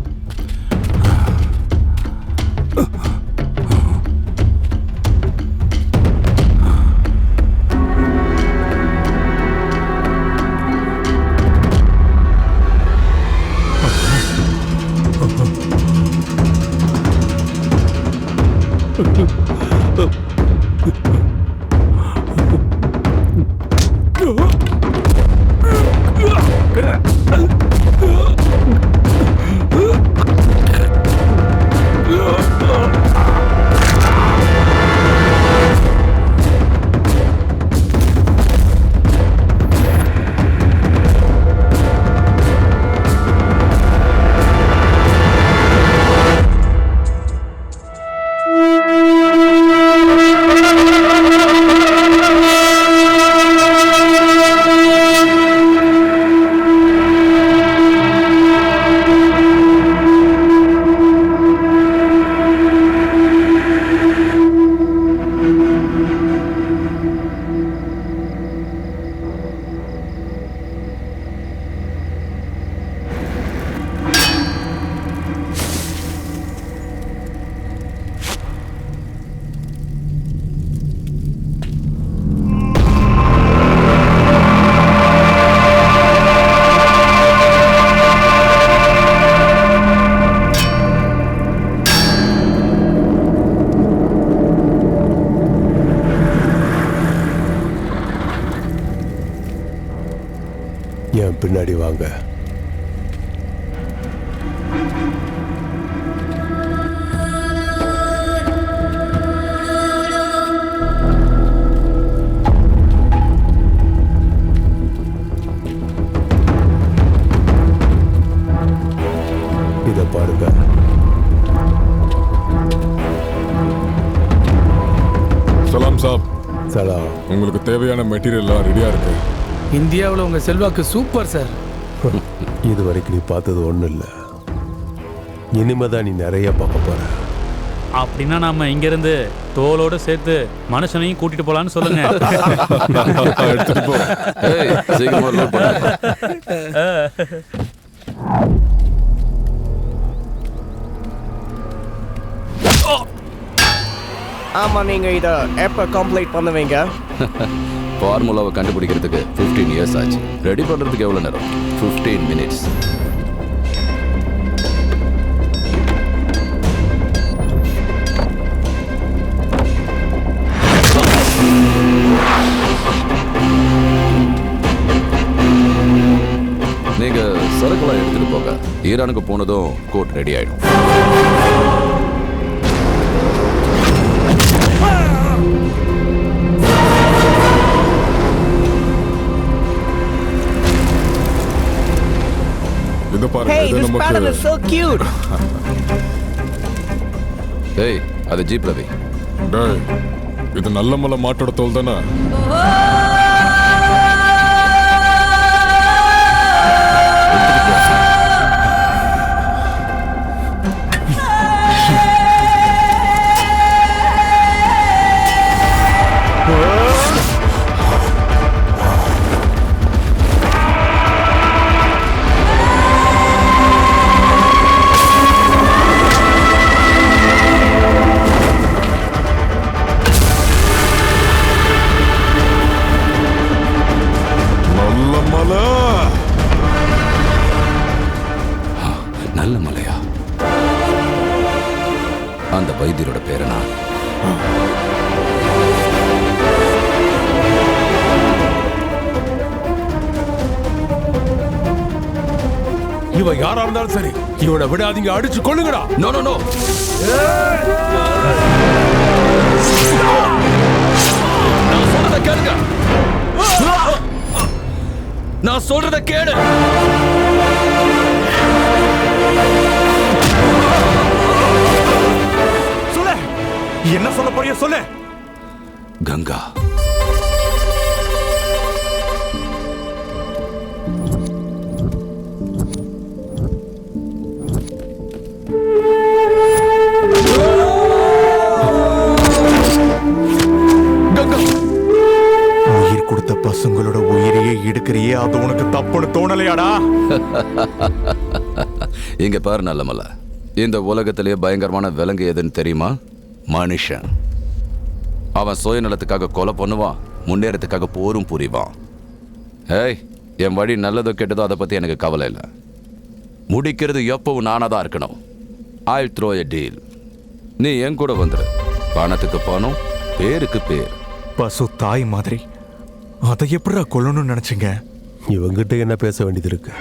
என் பின்னாடி வாங்க. இதை பாருங்க. சலாம் சாப். சலாம். உங்களுக்கு தேவையான மெட்டீரியல்லாம் ரெடியா இருக்கு. இந்தியாவில் உங்க செல்வாக்கு சூப்பர் சார். இது வரைக்கும் நீ பார்த்தது ஒன்றும் இல்லை. இனிமேதான் நீ நிறைய பார்க்க போற. அப்படின்னா நாம இங்க இருந்து தோலோட சேர்த்து மனுஷனையும் கூட்டிட்டு போலான்னு சொல்லுங்க. எடுத்துட்டு போ. ஏய், சீக்கிரமா லோட் பண்ணு. ஆமா, நீங்க இதை எப்போ கம்ப்ளீட் பண்ணுவீங்க? ஃபார்முலாவை கண்டுபிடிக்கிறதுக்கு 15 இயர்ஸ் ஆச்சு. ரெடி பண்றதுக்கு எவ்வளவு நேரம்? 15 மினிட்ஸ். நீங்க சரக்குலாம் எடுத்துட்டு போங்க. ஈரானுக்கு போனதும் கோட் ரெடி ஆயிடும். இது பாருங்க. Hey, இது this நமக்கு pattern is so cute. ஏய், அது ஜீப்ல வை. டேய், இது நல்ல மலை மாட்டோட தோல் தானே? நல்ல மலையா? அந்த வைத்தியரோட பேரனா? இவன் யாரா இருந்தாலும் சரி, இவனை விடாதீங்க, அடிச்சு கொள்ளுங்கடா. No no no. நான் சொல்றத கேளுங்க. நான் சொல்றத கேளு. சொல்லு, என்ன சொல்ல போறிய சொல்லு. கங்கா. உயிர் கொடுத்த பசங்களோட உயிரையே எடுக்கிறியே, அது உனக்கு தப்புன்னு தோணலையாடா? இங்க பாரு நல்லமல்ல, இந்த உலகத்திலேயே பயங்கரமான விலங்கு எதுன்னு தெரியுமா? மனுஷன். அவன் சுயநலத்துக்காக கொலை பண்ணுவான், முன்னேறத்துக்காக போரும் புரிவான். ஏய், என் வழி நல்லதோ கெட்டதோ அதை பத்தி எனக்கு கவலை இல்லை. முடிக்கிறது எப்பவும் நானா தான் இருக்கணும். I'll throw a deal. நீ என் கூட வந்துரு. பணத்துக்கு பணம், பேருக்கு பேர். பசு தாய் மாதிரி. அதை எப்படிடா கொல்லணும்னு நினைச்சீங்க? இவங்கிட்ட என்ன பேச வேண்டியது இருக்கு?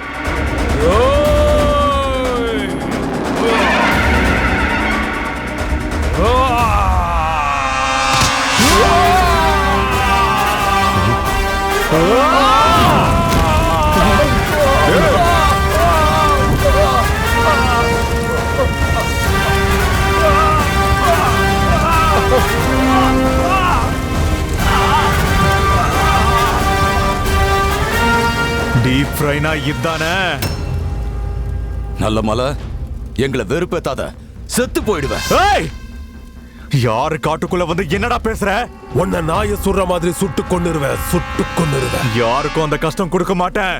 டீப் ஃப்ரைனா இதானே? நல்ல மலை, எங்களை வெறுப்பேத்தாத, செத்து போயிடுவேன். யாரு காட்டுக்குள்ள வந்து என்னடா பேசுற? உன்னை நாய சுடுற மாதிரி சுட்டு கொன்னுருவேன், சுட்டு கொன்னுருவேன். யாருக்கும் அந்த கஷ்டம் கொடுக்க மாட்டேன்.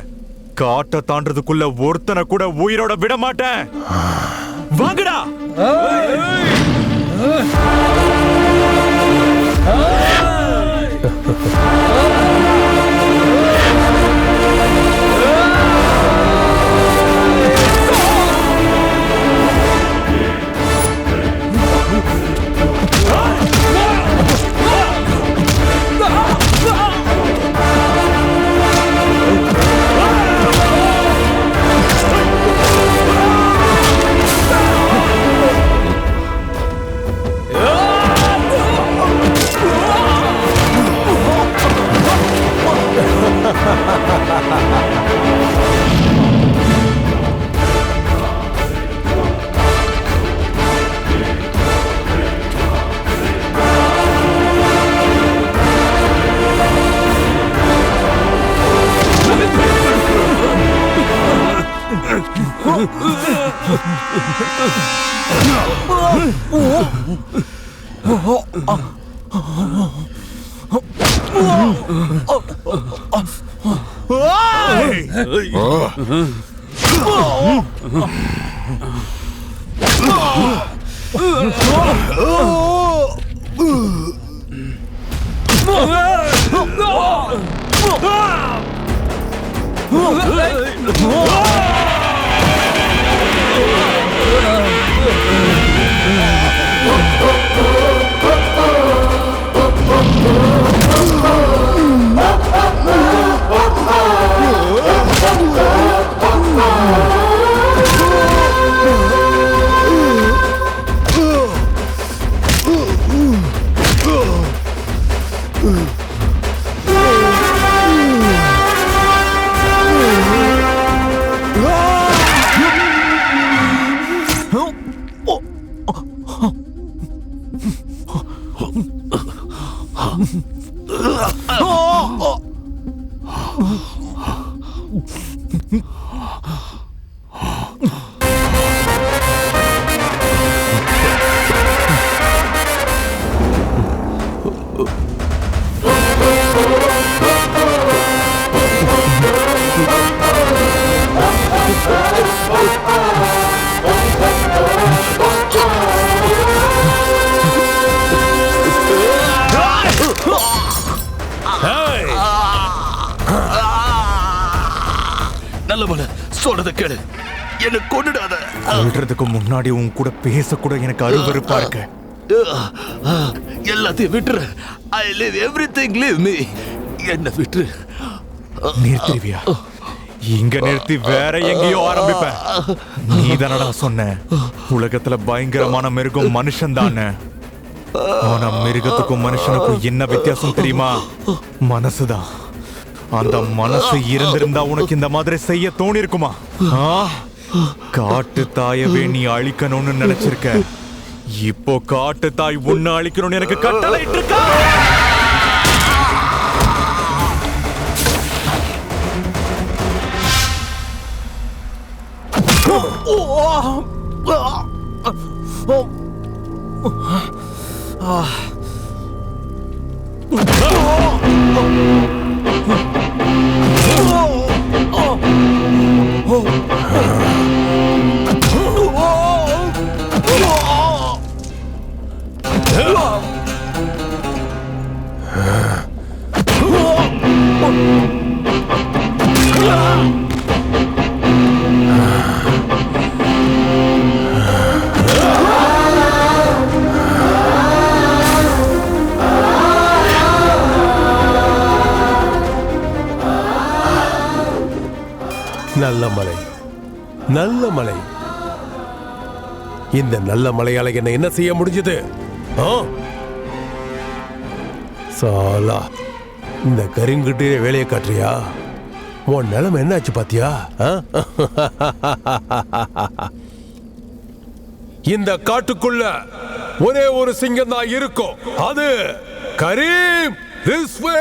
காட்டை தாண்டறதுக்குள்ள ஒருத்தனை கூட உயிரோட விட மாட்டேன். வாங்கடா. நல்ல சொல்றத கேளு, என்ன கொன்னுடாத. சொல்றதுக்கு முன்னாடி உன் கூட பேச கூட எனக்கு அருவருப்பா இருக்கு. எல்லாத்தையும் விட்டுரு. I live everything, live me. என்ன விட்டுரு. நிறுத்திடுவியா? இங்க நிறுத்தி வேற எங்கேயோ ஆரம்பிப்பேன். நீ தானடா சொன்ன உலகத்துல பயங்கரமான மிருகம் மனுஷன் தானே. ஆனா மிருகத்துக்கும் மனுஷனுக்கும் என்ன வித்தியாசம் தெரியுமா? மனசுதான். அந்த மனசு இருந்திருந்தா உனக்கு இந்த மாதிரி செய்ய தோணி இருக்குமா? காட்டு தாயவே நீ அழிக்கணும்னு நினைச்சிருக்க. இப்போ காட்டு தாய் உன்னை அழிக்கணும்னு எனக்கு கட்டளை இருக்கா? நல்ல மலை, நல்ல மலை. இந்த நல்ல மலையால என்ன என்ன செய்ய முடிஞ்சது? சாலா, இந்த கருங்கிட்டே வேலையை காட்டுறியா? உன் நிலைமை என்னாச்சு பாத்தியா? இந்த காட்டுக்குள்ள ஒரே ஒரு சிங்கம் தான் இருக்கும். அது கரீம் ரிஸ்வே.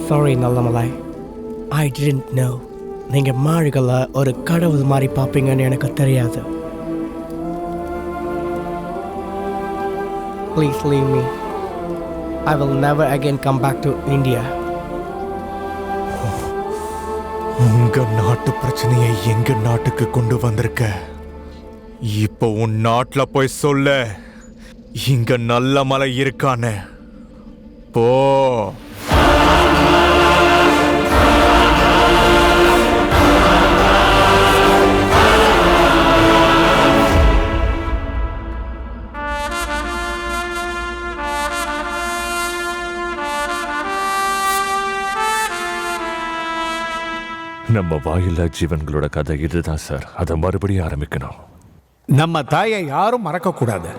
Sorry Nallamalai, I didn't know நீங்கள் மாடுகளை ஒரு கடவுள் மாதிரி பார்ப்பீங்கன்னு எனக்கு தெரியாது. Please leave me. I will never again come back to India. உங்க நாட்டு பிரச்சனையை எங்க நாட்டுக்கு கொண்டு வந்திருக்க. இப்போ உன் நாட்டுல போய் சொல்ல இங்க நல்ல மலை இருக்கான்னு. போ. நம்ம வாயில்லா ஜீவன்களோட கதை இதுதான் சார். அதை மறுபடியும் ஆரம்பிக்கணும். நம்ம தாயை யாரும் மறக்க கூடாது.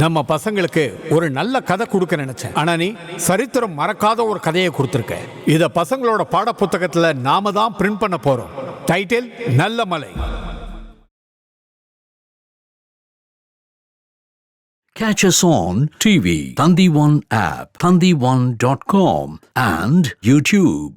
நம்ம பசங்களுக்கு ஒரு நல்ல கதை கொடுக்க நினைச்சேன். ஆனா நீ சரித்திரம் மறக்காத ஒரு கதையை கொடுத்துருக்க. இத பசங்களோட பாட புத்தகத்துல நாம தான் பிரிண்ட் பண்ண போறோம். டைட்டில் நல்ல மலை. Catch us on TV, Thandivan app, thandivan.com and YouTube.